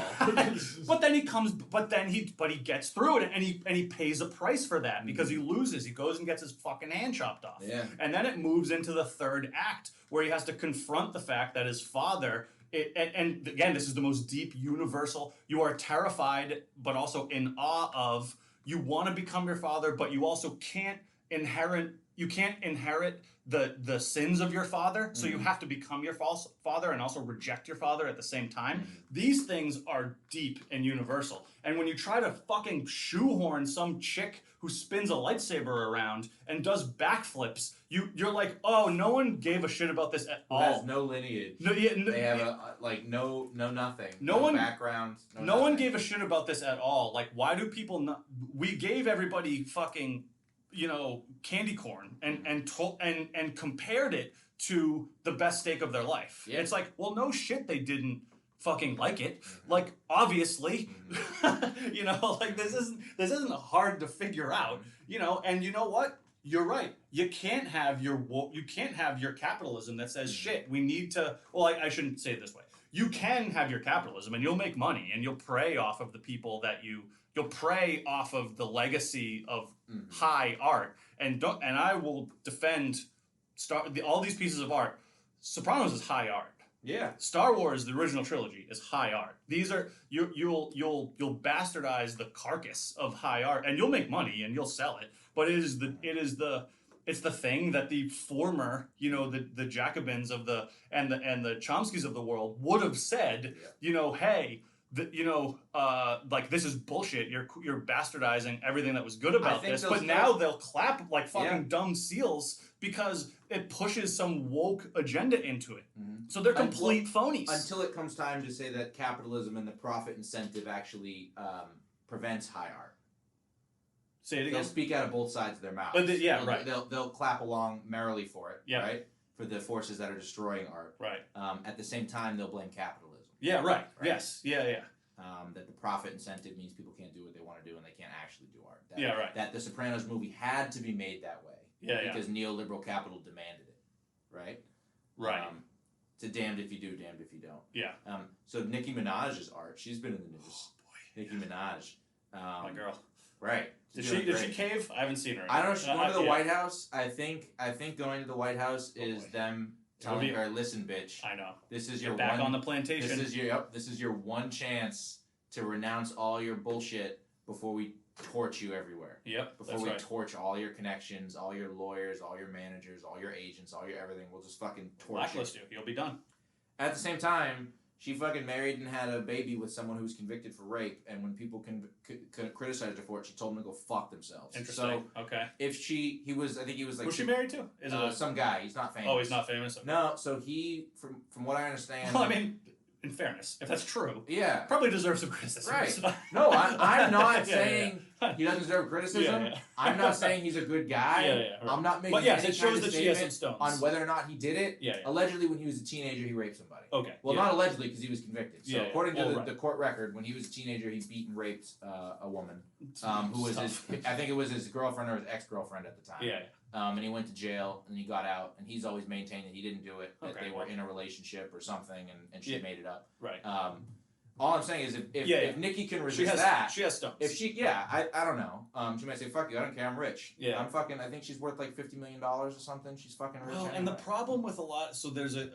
But he gets through it and he pays a price for that because he loses. He goes and gets his fucking hand chopped off. Yeah. And then it moves into the third act where he has to confront the fact that his father. And again, this is the most deep, universal. You are terrified, but also in awe of. You want to become your father, but you also can't inherit the sins of your father, so you have to become your false father and also reject your father at the same time. These things are deep and universal. And when you try to fucking shoehorn some chick who spins a lightsaber around and does backflips, you're like, oh, no one gave a shit about this at all. Has no lineage. They have no nothing. No background. No one gave a shit about this at all. Like, why do people not? We gave everybody fucking candy corn and compared it to the best steak of their life. Yeah. It's like, well, no shit, they didn't fucking like it. Like, obviously, this isn't hard to figure out. And you know what? You're right. You can't have your capitalism that says shit. We need to. Well, I shouldn't say it this way. You can have your capitalism, and you'll make money, and you'll prey off of the people that you'll prey off of the legacy of high art, and I will defend all these pieces of art. Sopranos is high art. Yeah. Star Wars, the original trilogy, is high art. These are you'll bastardize the carcass of high art, and you'll make money and you'll sell it. But it's the thing that the former, the Jacobins of the Chomskys of the world would have said, hey. This is bullshit. You're bastardizing everything that was good about this. But now they'll clap like fucking dumb seals because it pushes some woke agenda into it. So they're complete phonies. Until it comes time to say that capitalism and the profit incentive actually prevents high art. Say it again. They'll speak out of both sides of their mouths. Right. They'll clap along merrily for it. Yeah. Right. For the forces that are destroying art. Right. At the same time, they'll blame capitalism. Yeah, right. Yes. Yeah. That the profit incentive means people can't do what they want to do and they can't actually do art. That the Sopranos movie had to be made that way. Because neoliberal capital demanded it. Right? Right. it's a damned if you do, damned if you don't. Yeah. So Nicki Minaj's art, she's been in the news. Oh boy. Nicki Minaj. My girl. Right. Did she cave? I haven't seen her. I don't know. She's going to the White House. I think going to the White House is them telling her, "Listen, bitch. I know. This is your back on the plantation. This is your one chance to renounce all your bullshit before we torch you everywhere. Yep. Before we torch all your connections, all your lawyers, all your managers, all your agents, all your everything. We'll just fucking torch blacklist you. You'll be done." At the same time, she fucking married and had a baby with someone who was convicted for rape, and when people criticized her for it, she told them to go fuck themselves. Interesting. So, okay. If I think he was like... Was she married to? Is it some guy. He's not famous. Oh, he's not famous? Okay. No, so he, from what I understand... Well, I mean, in fairness, if that's true, yeah, probably deserves some criticism. Right. No, I'm not saying he doesn't deserve criticism. Yeah. I'm not saying he's a good guy. Right. I'm not making but yes, it shows that she has some stones. On whether or not he did it. Yeah. Allegedly, when he was a teenager, he raped somebody. Okay. Well, not allegedly, because he was convicted. So according to right. the court record, when he was a teenager, he beat and raped a woman who was I think it was his girlfriend or his ex-girlfriend at the time. Yeah. And he went to jail, and he got out, and he's always maintained that he didn't do it, that they were in a relationship or something, and she made it up. Right. All I'm saying is if Nicki can resist she has stones. If she, I don't know. She might say, fuck you, I don't care, I'm rich. Yeah. I think she's worth like $50 million or something. She's fucking rich anyway. And the problem with a lot, so there's a,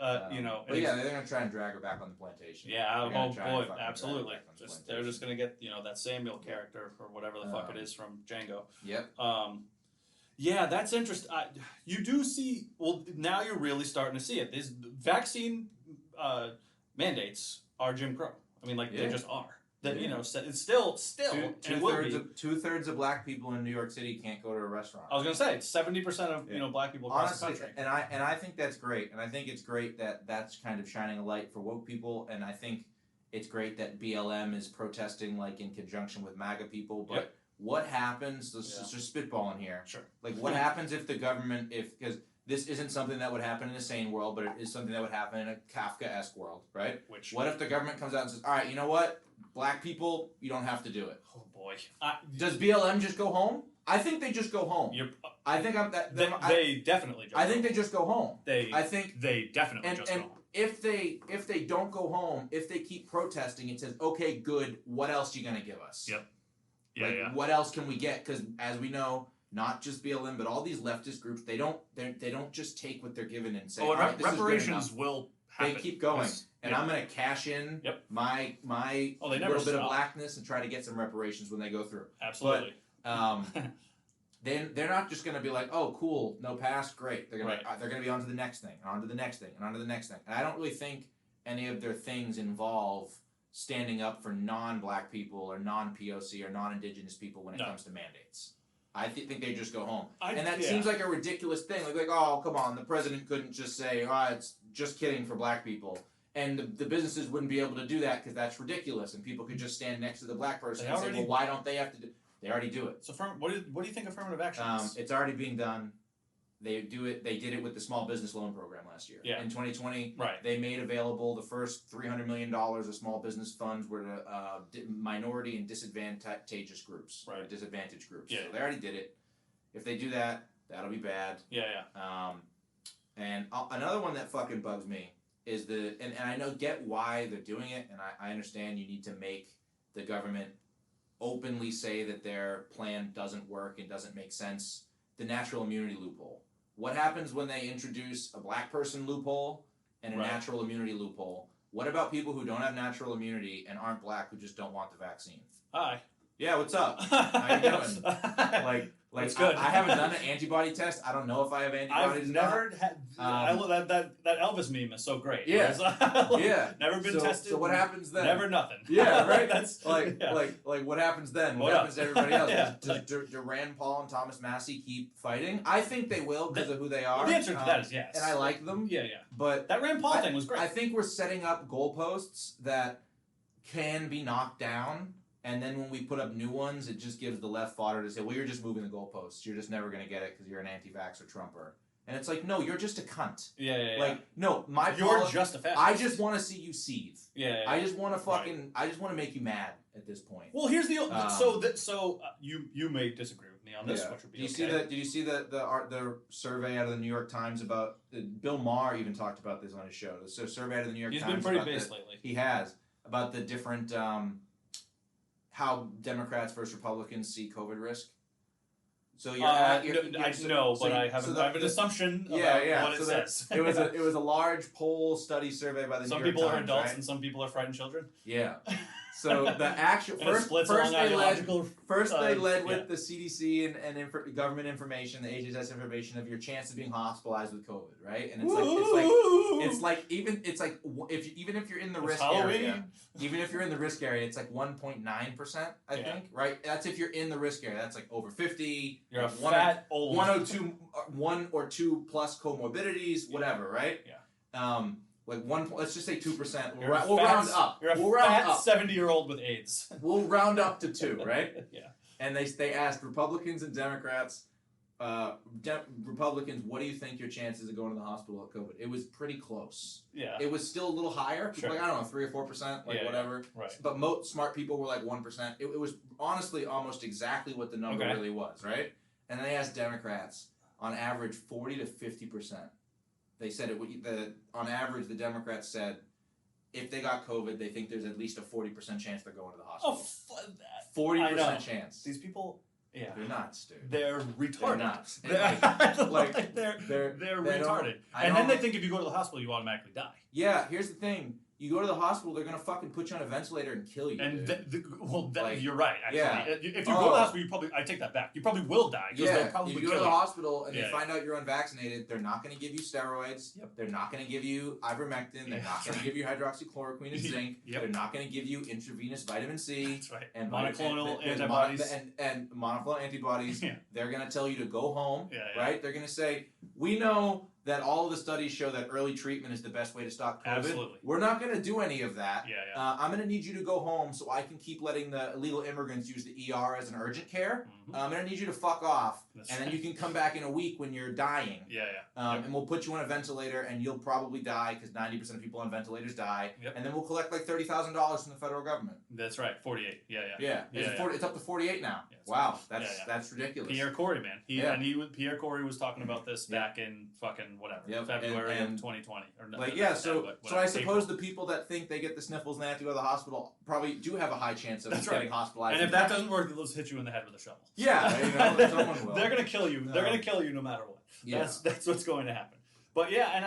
But yeah, they're going to try and drag her back on the plantation. Yeah, oh boy, absolutely. They're just going to get, that Samuel character or whatever the fuck it is from Django. Yep. Yeah, that's interesting. You do see, well, now you're really starting to see it. These vaccine mandates are Jim Crow. I mean, they just are. That it's still two-thirds of black people in New York City can't go to a restaurant. I was gonna say 70% of black people across the country. And I think that's great. And I think it's great that that's kind of shining a light for woke people. And I think it's great that BLM is protesting in conjunction with MAGA people. But what happens? Let's just spitballing here. Sure. What happens if the government because this isn't something that would happen in a sane world, but it is something that would happen in a Kafka-esque world, right? What if the government comes out and says, all right, you know what? Black people, you don't have to do it. Oh, boy. Does BLM just go home? I think they just go home. I think they definitely just I think they just go home. I think they definitely just go home. If they don't go home, if they keep protesting, it says, okay, good, what else are you going to give us? Yep. Yeah, What else can we get? Because as we know, not just BLM, but all these leftist groups, they don't just take what they're given and say, all right, this reparations will happen. They keep going. And I'm going to cash in my little bit of blackness and try to get some reparations when they go through. Absolutely. But then they're not just going to be like, oh, cool, no pass, great. They're going to be on to the next thing, and on to the next thing, and on to the next thing. And I don't really think any of their things involve standing up for non-black people or non-POC or non-indigenous people when it comes to mandates. I think they just go home. And that seems like a ridiculous thing. Like, oh, come on, the president couldn't just say, it's just kidding for black people. And the businesses wouldn't be able to do that because that's ridiculous. And people could just stand next to the black person and say, well, why don't they have to do it? They already do it. So what do you think affirmative action is? It's already being done. They do it. They did it with the small business loan program last year. Yeah. In 2020, they made available the first $300 million of small business funds were to minority and disadvantageous groups, disadvantaged groups. Yeah. So they already did it. If they do that, that'll be bad. Yeah. And another one that fucking bugs me is and I get why they're doing it, and I understand you need to make the government openly say that their plan doesn't work and doesn't make sense. The natural immunity loophole. What happens when they introduce a black person loophole and a natural immunity loophole? What about people who don't have natural immunity and aren't black who just don't want the vaccine? Hi. Yeah, what's up? How you doing? It's good. I haven't done an antibody test. I don't know if I have antibodies. I've never had. I love that Elvis meme is so great. Yeah. Never been tested. So what happens then? Never nothing. Yeah, right. That's like what happens then? What happens to everybody else? Do Rand Paul and Thomas Massey keep fighting? I think they will because of who they are. The answer to that is yes. And I like them. Yeah. But that Rand Paul thing was great. I think we're setting up goalposts that can be knocked down. And then when we put up new ones, it just gives the left fodder to say, well, you're just moving the goalposts. You're just never going to get it because you're an anti-vaxxer Trumper. And it's like, no, you're just a cunt. Yeah. Like, no, you're just a fascist. I just want to see you seethe. Yeah. I just want to I just want to make you mad at this point. Well, here's the you may disagree with me on this, which would be Did you see the survey out of the New York Times about Bill Maher even talked about this on his show. So survey out of the New York Times. He's been pretty based lately. He has about the different how Democrats versus Republicans see COVID risk. So I have an assumption about what it says. It was a large poll study survey by the New York Times. Some people are adults and some people are frightened children. Yeah. So the actual first they led with the CDC and government information, the HHS information of your chance of being hospitalized with COVID, right? And even if you're in the risk area, even if you're in the risk area, it's like 1.9%, I think, right? That's if you're in the risk area. That's like over 50. You're a fat old 1 or 2 plus comorbidities, whatever, right? Yeah. Let's just say 2%. We'll round up. You're a fat 70-year-old with AIDS. We'll round up to 2, right? Yeah. And they asked Republicans and Democrats. Republicans, what do you think your chances of going to the hospital with COVID? It was pretty close. Yeah. It was still a little higher. Sure. Like, I don't know, 3 or 4%, whatever. Yeah. Right. But most smart people were like 1%. It was honestly almost exactly what the number really was, right? And then they asked Democrats, on average, 40 to 50%. They said on average, the Democrats said if they got COVID, they think there's at least a 40% chance they're going to the hospital. Oh, that. 40% chance. These people, they're nuts, dude. They're retarded. They're nuts. They're retarded. And then they think if you go to the hospital, you automatically die. Yeah, here's the thing. You go to the hospital, they're going to fucking put you on a ventilator and kill you. And you're right, actually. Yeah. If you go to the hospital, I take that back. You probably will die. Yeah, if you go to the hospital and they find out you're unvaccinated, they're not going to give you steroids. Yep. They're not going to give you ivermectin. They're not going to give you hydroxychloroquine and zinc. Yep. They're not going to give you intravenous vitamin C. That's right. And monoclonal antibodies. And monoclonal antibodies. Yeah. They're going to tell you to go home, right? They're going to say, we know that all of the studies show that early treatment is the best way to stop COVID. Absolutely. We're not going to do any of that. Yeah. I'm going to need you to go home so I can keep letting the illegal immigrants use the ER as an urgent care. Mm-hmm. I'm going to need you to fuck off. That's and right. then you can come back in a week when you're dying. Yeah. And we'll put you on a ventilator and you'll probably die because 90% of people on ventilators die. Yep. And then we'll collect like $30,000 from the federal government. That's right. 48. Yeah. It's up to 48 now. Yeah, wow. That's ridiculous. Pierre Corey, man. Pierre Corey was talking about this back in fucking whatever. February of 2020. So I suppose the people that think they get the sniffles and they have to go to the hospital probably do have a high chance of getting hospitalized. And if that doesn't work, they'll just hit you in the head with a shovel. Yeah, someone will. They're gonna kill you. They're gonna kill you no matter what. Yeah. That's what's going to happen. But and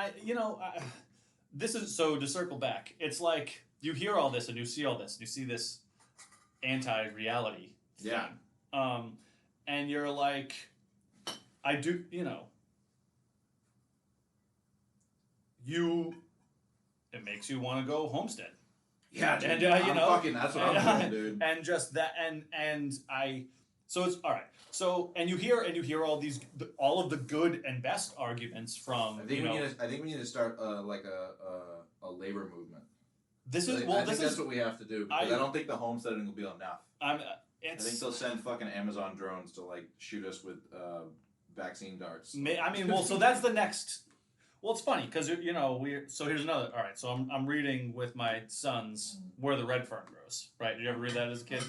this is so to circle back. It's like you hear all this and you see all this and you see this anti-reality thing. And you're like, I do, it makes you want to go homestead. Yeah, dude, and that's what I'm doing, dude. And just that, so it's all right. So and you hear all of the good and best arguments from. I think we need to start like a labor movement. I think that's what we have to do. Because I don't think the homesteading will be enough. I think they'll send fucking Amazon drones to like shoot us with vaccine darts. So that's the next. Well, it's funny because so here's another. All right, so I'm reading with my sons Where the Red Fern Grows. Right? Did you ever read that as a kid?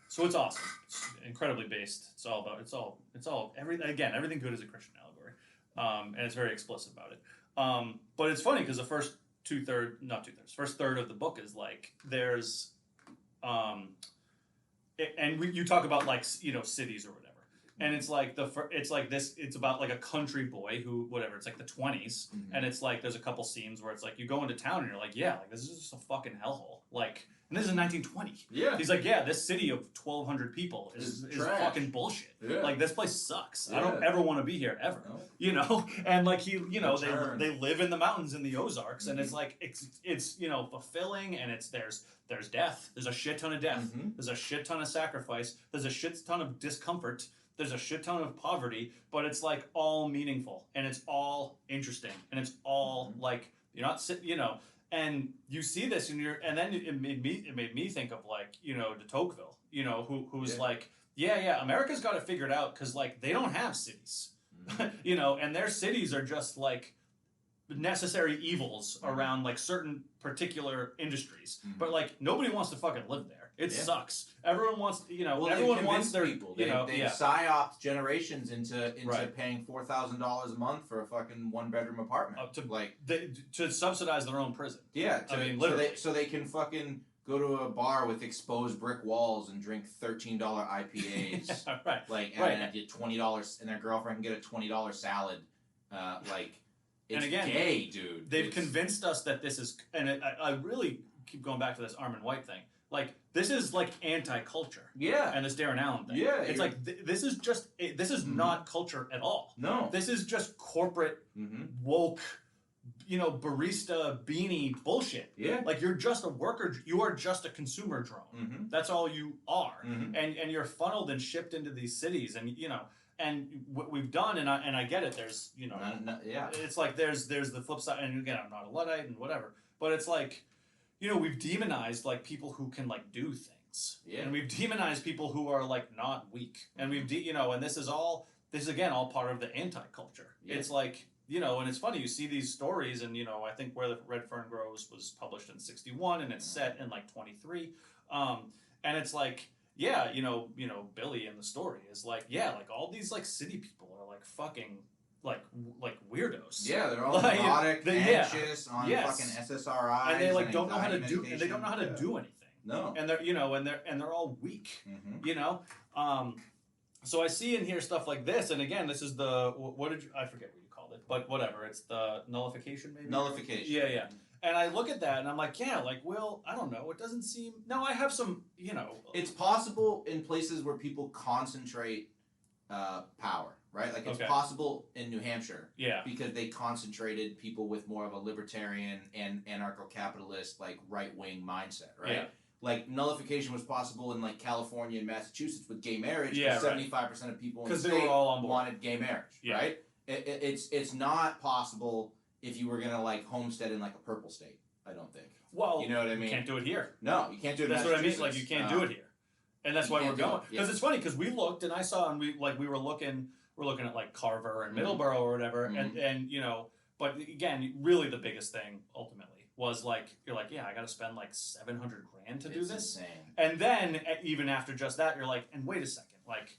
So it's awesome. It's incredibly based. It's all everything. Again, everything good is a Christian allegory, and it's very explicit about it. But it's funny because the first first third of the book is like there's, you talk about like cities or whatever. And it's like it's about like a country boy who whatever, it's like the 20s, and it's like there's a couple scenes where it's like you go into town and you're like, yeah, like this is just a fucking hellhole. Like, and this is in 1920. Yeah. He's like, yeah, this city of 1,200 people is fucking bullshit. Yeah. Like this place sucks. Yeah. I don't ever want to be here ever. No. And like they live in the mountains in the Ozarks, and it's like it's fulfilling, and there's death. There's a shit ton of death. There's a shit ton of sacrifice. There's a shit ton of discomfort. There's a shit ton of poverty, but it's like all meaningful, and it's all interesting, and it's all like you're not and you see this, and then it made me think of like de Tocqueville, who's like America's got it figured out because like they don't have cities, you know, and their cities are just like necessary evils around like certain particular industries. But like nobody wants to fucking live there. It sucks. Everyone wants, you know, everyone wants their people. They've psyoped generations into paying $4,000 a month for a fucking 1-bedroom apartment to subsidize their own prison. Yeah, I mean, literally, so they can fucking go to a bar with exposed brick walls and drink $13 IPAs. And get $20, and their girlfriend can get a $20 salad. It's gay, dude. They've convinced us that this is, and I really keep going back to this Armin White thing. Like, this is like anti-culture. Yeah. And this Darren Allen thing. Yeah. It's like, this is just, this is not culture at all. No. This is just corporate, woke, you know, barista beanie bullshit. Yeah. Like, you're just a worker, you are just a consumer drone. That's all you are. And you're funneled and shipped into these cities, and, you know, and what we've done, and I get it, there's, you know, it's like there's the flip side, and again, I'm not a Luddite and whatever, but it's like, you know, we've demonized like people who can like do things, and we've demonized people who are like not weak, and we've you know, and this is again all part of the anti-culture. It's like, you know, and it's funny, you see these stories, and, you know, I think Where the Red Fern Grows was published in 1961, and it's set in like 1923, and it's like, yeah, you know, Billy in the story is like, yeah, like all these like city people are like fucking like weirdos. Yeah, they're all neurotic, anxious, on fucking SSRIs, and they like don't know how to do, and they don't know how to do anything. No, and they're, you know, and they're all weak. You know, so I see and hear stuff like this, and again, this is the I forget what you called it, but whatever, it's the nullification, maybe. Nullification. Yeah. And I look at that and I'm like, yeah, like, well, I don't know. It doesn't seem. No, I have some, you know. It's possible in places where people concentrate power, right? Like, it's possible in New Hampshire. Yeah. Because they concentrated people with more of a libertarian and anarcho-capitalist, like, right-wing mindset, right? Yeah. Like, nullification was possible in, like, California and Massachusetts with gay marriage. Yeah, because 75% of people in the state they were all on board. Wanted gay marriage, right? It's not possible if you were going to, like, homestead in, like, a purple state, I don't think. Well, you know what I mean? You can't do it here. No, you can't do it in That's what I mean. Like, you can't do it here. And that's why we're going. Because it's funny, because we looked, and I saw, and we were looking at, like, Carver and Middleborough or whatever, and, you know, but again, really the biggest thing, ultimately, was, like, you're like, yeah, I got to spend, like, $700,000 to do this. Insane. And then, even after just that, you're like, and wait a second, like,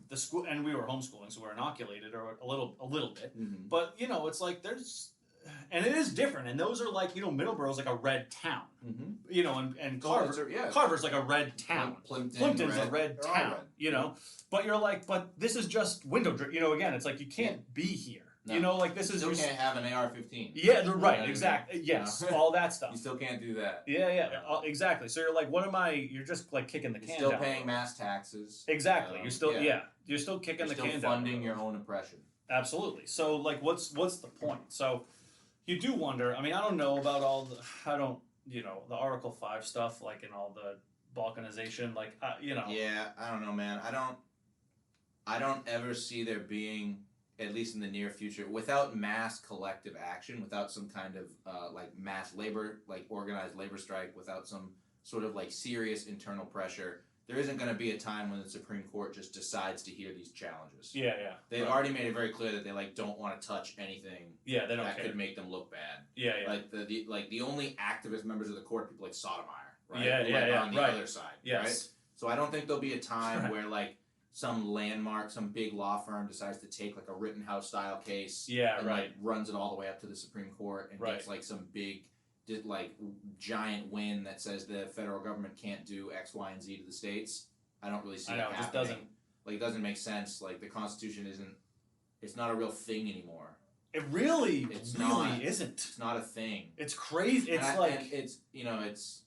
the school, and we were homeschooling, so we're inoculated, or a little bit, but, you know, it's like, and it is different, and those are like, you know, Middleborough's like a red town, you know, and Carver's like a red town. Plimpton's a red town, you know, but you're like, but this is just window, you know, again, it's like, you can't be here. No. You know, like, this is... You still can't have an AR-15. Yeah, right, exactly. Yes, all that stuff. You still can't do that. Yeah, exactly. So you're like, you're just, like, kicking the can down. You're still paying mass taxes. Exactly. You're still, you're still kicking the can down. You're still funding your own oppression. Absolutely. So, like, what's the point? So, you do wonder, I mean, I don't know about the Article 5 stuff, like, and all the balkanization, like, you know. Yeah, I don't know, man. I don't ever see there being, at least in the near future, without mass collective action, without some kind of, like, mass labor, like, organized labor strike, without some sort of, like, serious internal pressure, there isn't going to be a time when the Supreme Court just decides to hear these challenges. Yeah. They've already made it very clear that they, like, don't want to touch anything they don't that care. Could make them look bad. Yeah. Like, the only activist members of the court are people like Sotomayor, right? Yeah, on the other side, yes. Right? So I don't think there'll be a time where, like, some landmark, some big law firm decides to take, like, a Rittenhouse style case, and like, runs it all the way up to the Supreme Court and gets, like, some big, like, giant win that says the federal government can't do X, Y, and Z to the states. I don't really see that happening. It just doesn't. Like, it doesn't make sense. Like, the Constitution it's not a real thing anymore. It really isn't. It's not a thing. It's crazy. It's it's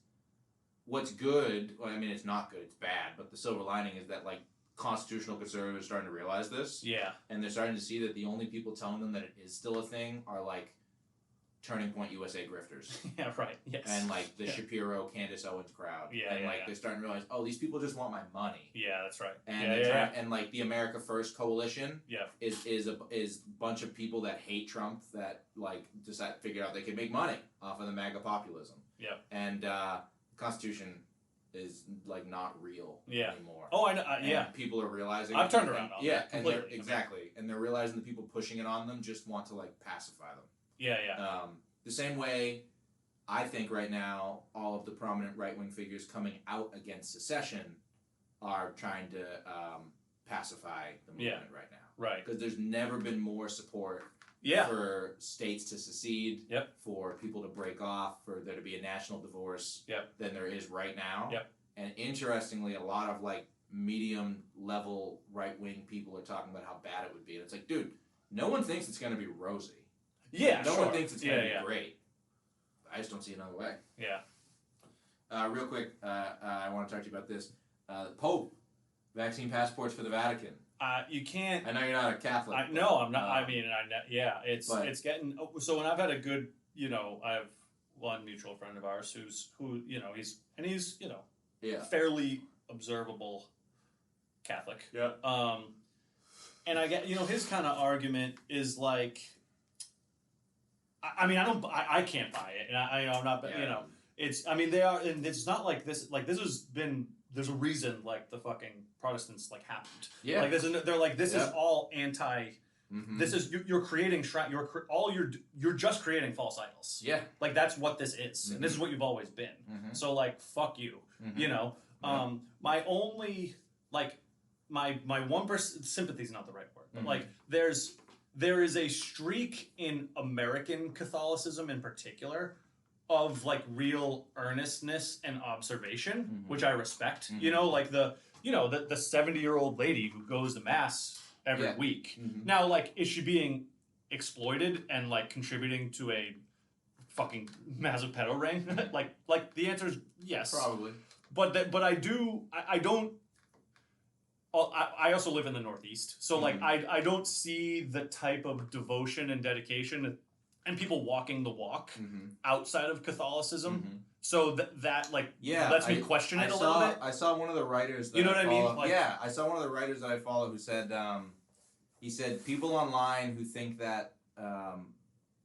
what's good. Well, I mean, it's not good. It's bad. But the silver lining is that, like, constitutional conservatives are starting to realize this. Yeah. And they're starting to see that the only people telling them that it is still a thing are, like, Turning Point USA grifters. Yeah, right. Yes. And, like, the Shapiro, Candace Owens crowd. Yeah, and, like, they're starting to realize, oh, these people just want my money. Yeah, that's right. And and, like, the America First Coalition is a bunch of people that hate Trump that, like, figured out they could make money off of the MAGA populism. Yeah. And the Constitution is like not real anymore. Oh, I know. Yeah. People are realizing. I've turned around on that. And they're realizing the people pushing it on them just want to like pacify them. Yeah. The same way, I think right now all of the prominent right-wing figures coming out against secession are trying to pacify the movement right now. Right. Because there's never been more support for states to secede, for people to break off, for there to be a national divorce than there is right now. And interestingly, a lot of like medium-level right-wing people are talking about how bad it would be. And it's like, dude, no one thinks it's going to be rosy. Yeah, no one thinks it's going to be great. I just don't see another way. Yeah. Real quick, I want to talk to you about this. Pope, vaccine passports for the Vatican. You can't. I know you're not a Catholic. No, I'm not. I mean, it's getting. So when I've had a good, I have one mutual friend of ours who he's fairly observable Catholic. Yeah. And I get his kind of argument is like. I mean, I can't buy it, and I'm not. It's. I mean, they are, and it's not like this. Like this has been. There's a reason, like the fucking Protestants like happened. Yeah. Like they're like this is all anti. Mm-hmm. This is you're creating you're just creating false idols. Yeah. Like that's what this is, and this is what you've always been. Mm-hmm. So like fuck you. Mm-hmm. My only like my 1% sympathy is not the right word, but like there is a streak in American Catholicism in particular of like real earnestness and observation, which I respect. Like the 70-year-old lady who goes to mass every week. Now, like, is she being exploited and like contributing to a fucking massive pedo ring? like the answer is yes, probably. But I don't. I also live in the Northeast, so like I don't see the type of devotion and dedication and people walking the walk outside of Catholicism. So that lets me question it a little bit. I saw one of the writers that you know what I mean? Like, I saw one of the writers that I follow who said he said people online who think that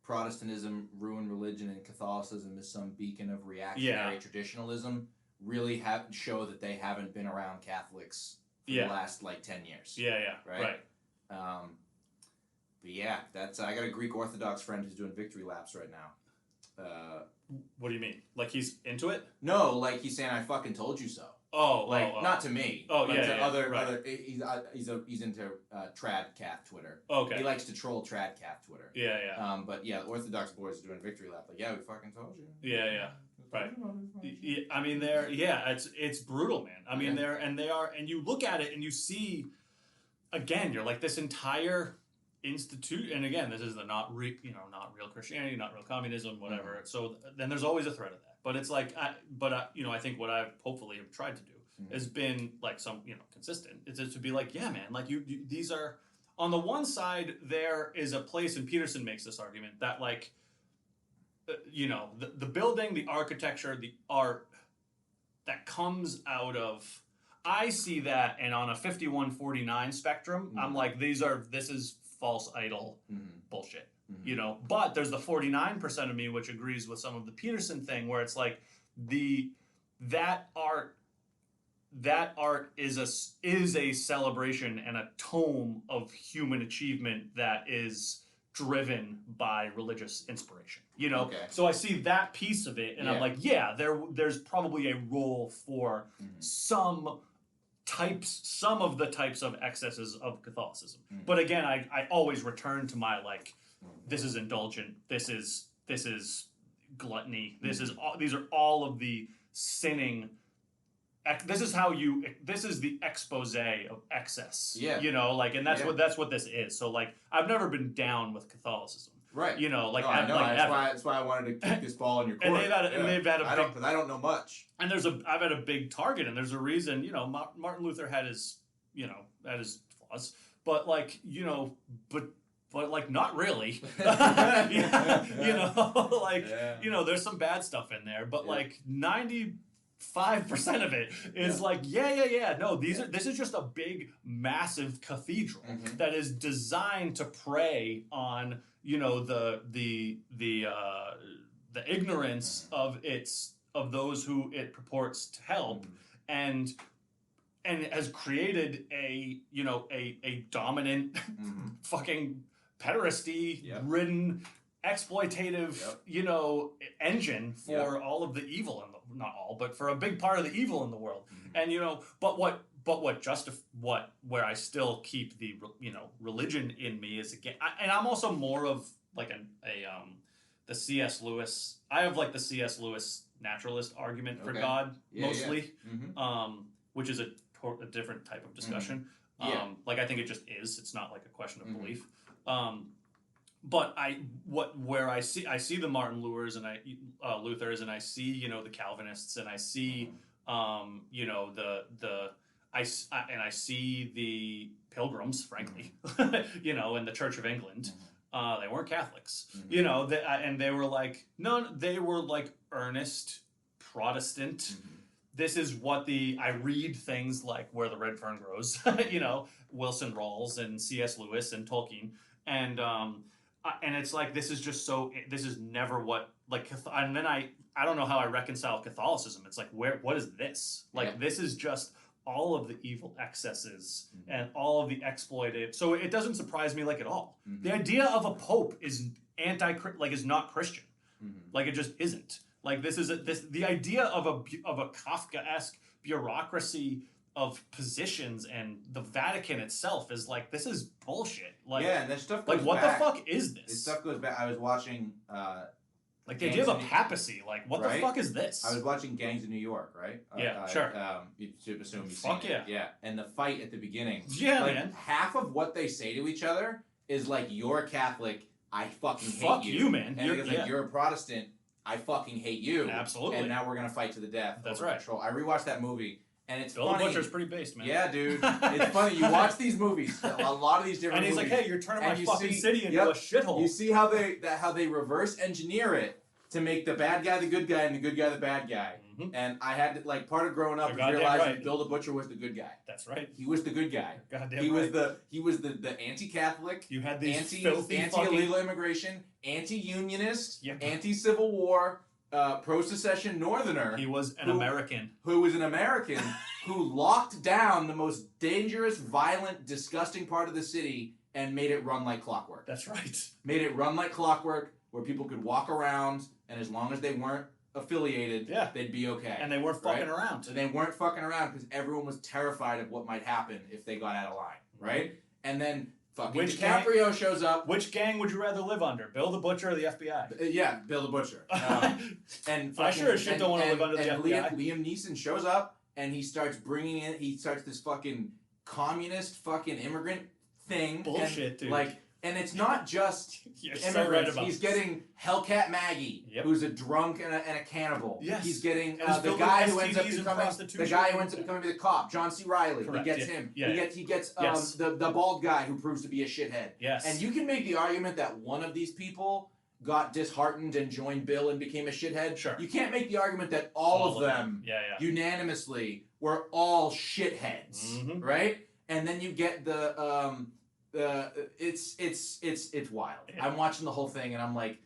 Protestantism ruined religion and Catholicism is some beacon of reactionary traditionalism really show that they haven't been around Catholics for the last like 10 years. Right. But yeah, I got a Greek Orthodox friend who's doing victory laps right now. What do you mean? Like he's into it? No, like he's saying I fucking told you so. Not to me. Other. He's into trad cath Twitter. Okay. He likes to troll trad cath Twitter. But yeah, Orthodox boys are doing victory lap. Like we fucking told you. Right. I mean, it's brutal, man. I mean, and you look at it and you see, again, you're like this entire institute, and again, this is the not real Christianity, not real communism, whatever. So then there's always a threat of that. But it's like, I think what I've hopefully have tried to do has been like some, consistent. It's to be like, yeah, man, like you these are on the one side there is a place, and Peterson makes this argument that like. The building, the architecture, the art that comes out of, I see that, and on a 51-49 spectrum, I'm like, this is false idol bullshit, But there's the 49% of me which agrees with some of the Peterson thing, where it's like that art is a celebration and a tome of human achievement that is driven by religious inspiration, Okay. So I see that piece of it, and I'm like, there's probably a role for some of the types of excesses of Catholicism. But again, I always return to my like, this is indulgent, this is gluttony, these are all of the sinning. This is the expose of excess. And that's what this is. So like, I've never been down with Catholicism. Right. That's why I wanted to kick this ball in your court. And they've had a because I don't know much. And I've had a big target, and there's a reason. Martin Luther had his flaws, but like but like not really. There's some bad stuff in there, but like 95% of it is like, no, this is just a big, massive cathedral that is designed to prey on, the ignorance of its of those who it purports to help, and it has created a dominant fucking pederasty ridden exploitative engine for all of the evil in the, not all, but for a big part of the evil in the world. And where I still keep the religion in me is, again, and I'm also more of like the C.S. Lewis. I have like the C.S. Lewis naturalist argument for God mostly, which is a different type of discussion. Like, I think it just is. It's not like a question of belief. But where I see the Martin Luthers and Luthers, and I see the Calvinists, and I see I see the Pilgrims, frankly, in the Church of England. They weren't Catholics, and they were like they were like earnest Protestant. This is what I read things like Where the Red Fern Grows, Wilson Rawls and C.S. Lewis and Tolkien, and it's like, this is never what, like, and then I don't know how I reconcile Catholicism. It's like, what is this? Like, this is just all of the evil excesses and all of the exploited. So it doesn't surprise me like at all. The idea of a pope is is not Christian. Like, it just isn't. Like, the idea of a Kafkaesque bureaucracy of positions and the Vatican itself is like, this is bullshit. Like, and that stuff goes like, what back. the fuck is this? This stuff goes back. I was watching like the idea of a papacy. Like, what the fuck is this? I was watching Gangs of New York, right? Sure. You should assume you've seen it. Yeah. And the fight at the beginning. Yeah, like, man. Half of what they say to each other is like, you're a Catholic, I fucking hate you. Fuck you, man. And it's like, you're a Protestant, I fucking hate you. Absolutely. And now we're gonna fight to the death. That's right. Control. I rewatched that movie. And it's Bill funny. the Butcher's pretty based, man. Yeah, dude. It's funny. You watch these movies, a lot of these different movies. And he's like, hey, you're turning my fucking city into a shithole. You see how they reverse engineer it to make the bad guy the good guy and the good guy the bad guy. And I had to, like, part of growing up was realizing Bill the Butcher was the good guy. That's right. He was the good guy. He was the anti-Catholic. You had these anti-illegal immigration, anti-unionist, anti-Civil War, pro-secession Northerner. He was an American. Who was an American who locked down the most dangerous, violent, disgusting part of the city and made it run like clockwork. That's right. Made it run like clockwork, where people could walk around, and as long as they weren't affiliated, they'd be okay. And they weren't fucking around. And they weren't fucking around because everyone was terrified of what might happen if they got out of line, right? And then fucking DiCaprio shows up. Which gang would you rather live under, Bill the Butcher or the FBI? Yeah, Bill the Butcher. And I sure as shit don't want to live under the FBI. Liam Neeson shows up, and he starts this fucking communist fucking immigrant thing. Bullshit, dude. Like, and it's not just immigrants. So right about He's getting Hellcat Maggie, who's a drunk and a cannibal. Yes. He's getting the guy who ends up becoming the cop, John C. Reilly. Correct. He gets him. Yeah. He gets the bald guy who proves to be a shithead. Yes. And you can make the argument that one of these people got disheartened and joined Bill and became a shithead. Sure. You can't make the argument that all of them unanimously were all shitheads, right? And then you get it's wild. Yeah. I'm watching the whole thing and I'm like,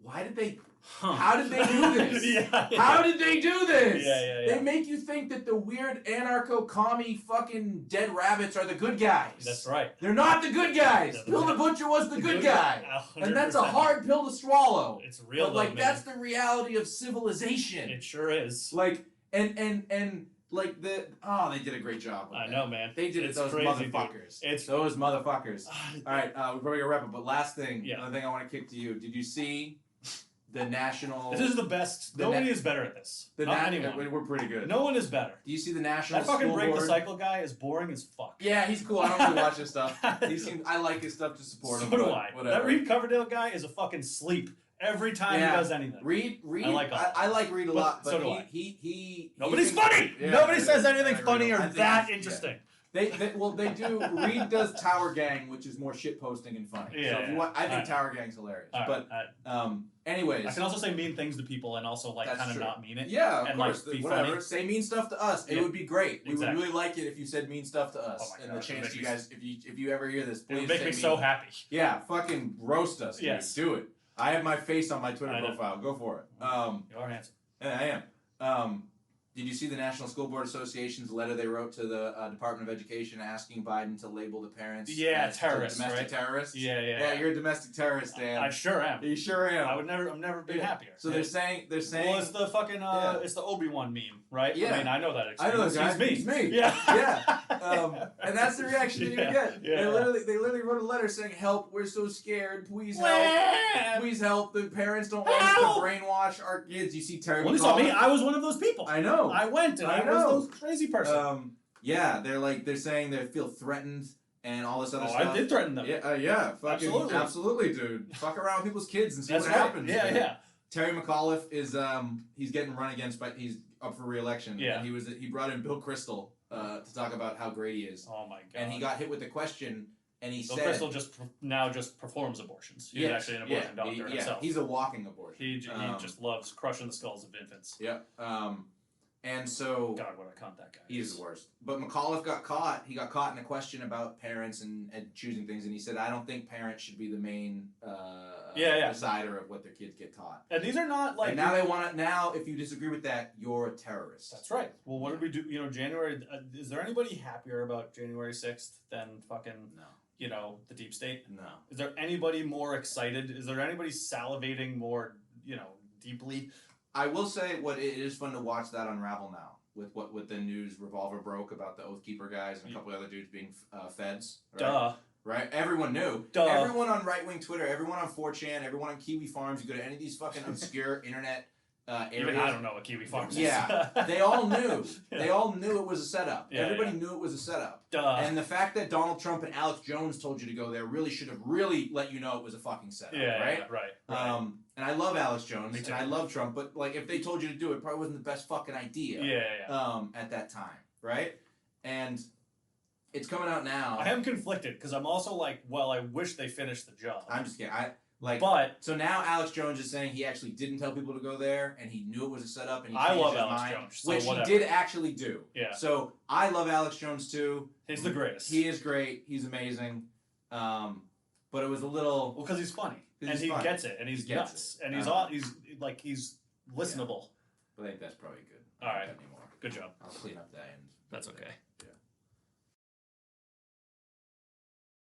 why did they? How did they do this? How did they do this? They make you think that the weird anarcho-commie fucking dead rabbits are the good guys. That's right. They're not the good guys. Bill the Butcher was the good guy. 100%. And that's a hard pill to swallow. It's real, but like, that's the reality of civilization. It sure is. Like, and like they did a great job. I know, man. They did it. Those crazy, motherfuckers. It's those motherfuckers. All right, we're probably gonna wrap up. But last thing, another thing I want to kick to you. Did you see the national? This is the best. Nobody is better at this. Not anyone. We're pretty good. No one is better. Do you see the national? That fucking break board? the cycle guy is boring as fuck. Yeah, he's cool. I don't really watch his stuff. I like his stuff to support him. So do I. Whatever. That Reed Coverdale guy is a fucking sleep every time he does anything. Reed. I like Reed a lot, but so do I. Nobody's funny. Nobody says anything funny or that interesting. They do. Reed does Tower Gang, which is more shit posting and funny. Yeah, so if you want, I think Tower Gang's hilarious. But anyways, I can also say mean things to people and also like kind of not mean it. Yeah, of course. Like, be whatever. funny. Say mean stuff to us. It would be great. Exactly. We would really like it if you said mean stuff to us. Oh, and the chance you guys, if you ever hear this, please. It would make me so happy. Yeah, fucking roast us. Dude. Yes, do it. I have my face on my Twitter profile. Go for it. You are handsome. Yeah, I am. Did you see the National School Board Association's letter they wrote to the Department of Education asking Biden to label the parents as terrorists, domestic right? terrorists? Yeah, you're a domestic terrorist, Dan. I sure am. You sure am. I've never been happier. So they're saying. Well, it's the fucking it's the Obi-Wan meme, right? Yeah. I mean, I know that. I know that guy. He's me. Yeah. And that's the reaction that you get. Yeah. They literally wrote a letter saying, "Help! We're so scared. Please help! Please help! The parents don't want us to brainwash our kids." You see Terry McAuliffe. When you saw me, I was one of those people. I know. I went and I was those crazy person. They're saying they feel threatened and all this other stuff. I did threaten them. Yeah, fucking absolutely, dude. Fuck around with people's kids and see what happens. Yeah. Terry McAuliffe is he's getting run against, but he's up for re-election. Yeah. And he brought in Bill Kristol to talk about how great he is. Oh my god. And he got hit with the question, and he Bill said, Kristol just performs abortions. He's actually an abortion doctor himself. He's a walking abortion. He just loves crushing the skulls of infants. Yep. And so God, what a cunt that guy is. He's the worst. But McAuliffe got caught. He got caught in a question about parents and choosing things, and he said, "I don't think parents should be the main decider of what their kids get taught." And these are not like. And now they want to. Now, if you disagree with that, you're a terrorist. That's right. Well, what did we do? January. Is there anybody happier about January 6th than fucking the deep state? No. Is there anybody more excited? Is there anybody salivating more deeply? I will say, it is fun to watch that unravel now with the news Revolver broke about the Oath Keeper guys and a couple of other dudes being feds. Right? Duh. Right? Everyone knew. Duh. Everyone on right-wing Twitter, everyone on 4chan, everyone on Kiwi Farms, you go to any of these fucking obscure internet areas. Even I don't know what Kiwi Farms is. Yeah. They all knew. They all knew it was a setup. Yeah, Everybody knew it was a setup. Duh. And the fact that Donald Trump and Alex Jones told you to go there really should have really let you know it was a fucking setup. Right? Yeah, right. And I love Alex Jones and I love Trump, but like if they told you to do it, probably wasn't the best fucking idea. Yeah. At that time, right? And it's coming out now. I am conflicted because I'm also like, well, I wish they finished the job. I'm just kidding. So now Alex Jones is saying he actually didn't tell people to go there, and he knew it was a setup, and he changed his mind, Jones, which he did actually do. Yeah. So I love Alex Jones too. He's the greatest. He is great. He's amazing. But it was a little because he's funny and he gets it, and he's nuts, and he's listenable. I think that's probably good. All right. Anymore. Good job. I'll clean up that end. That's okay. Yeah.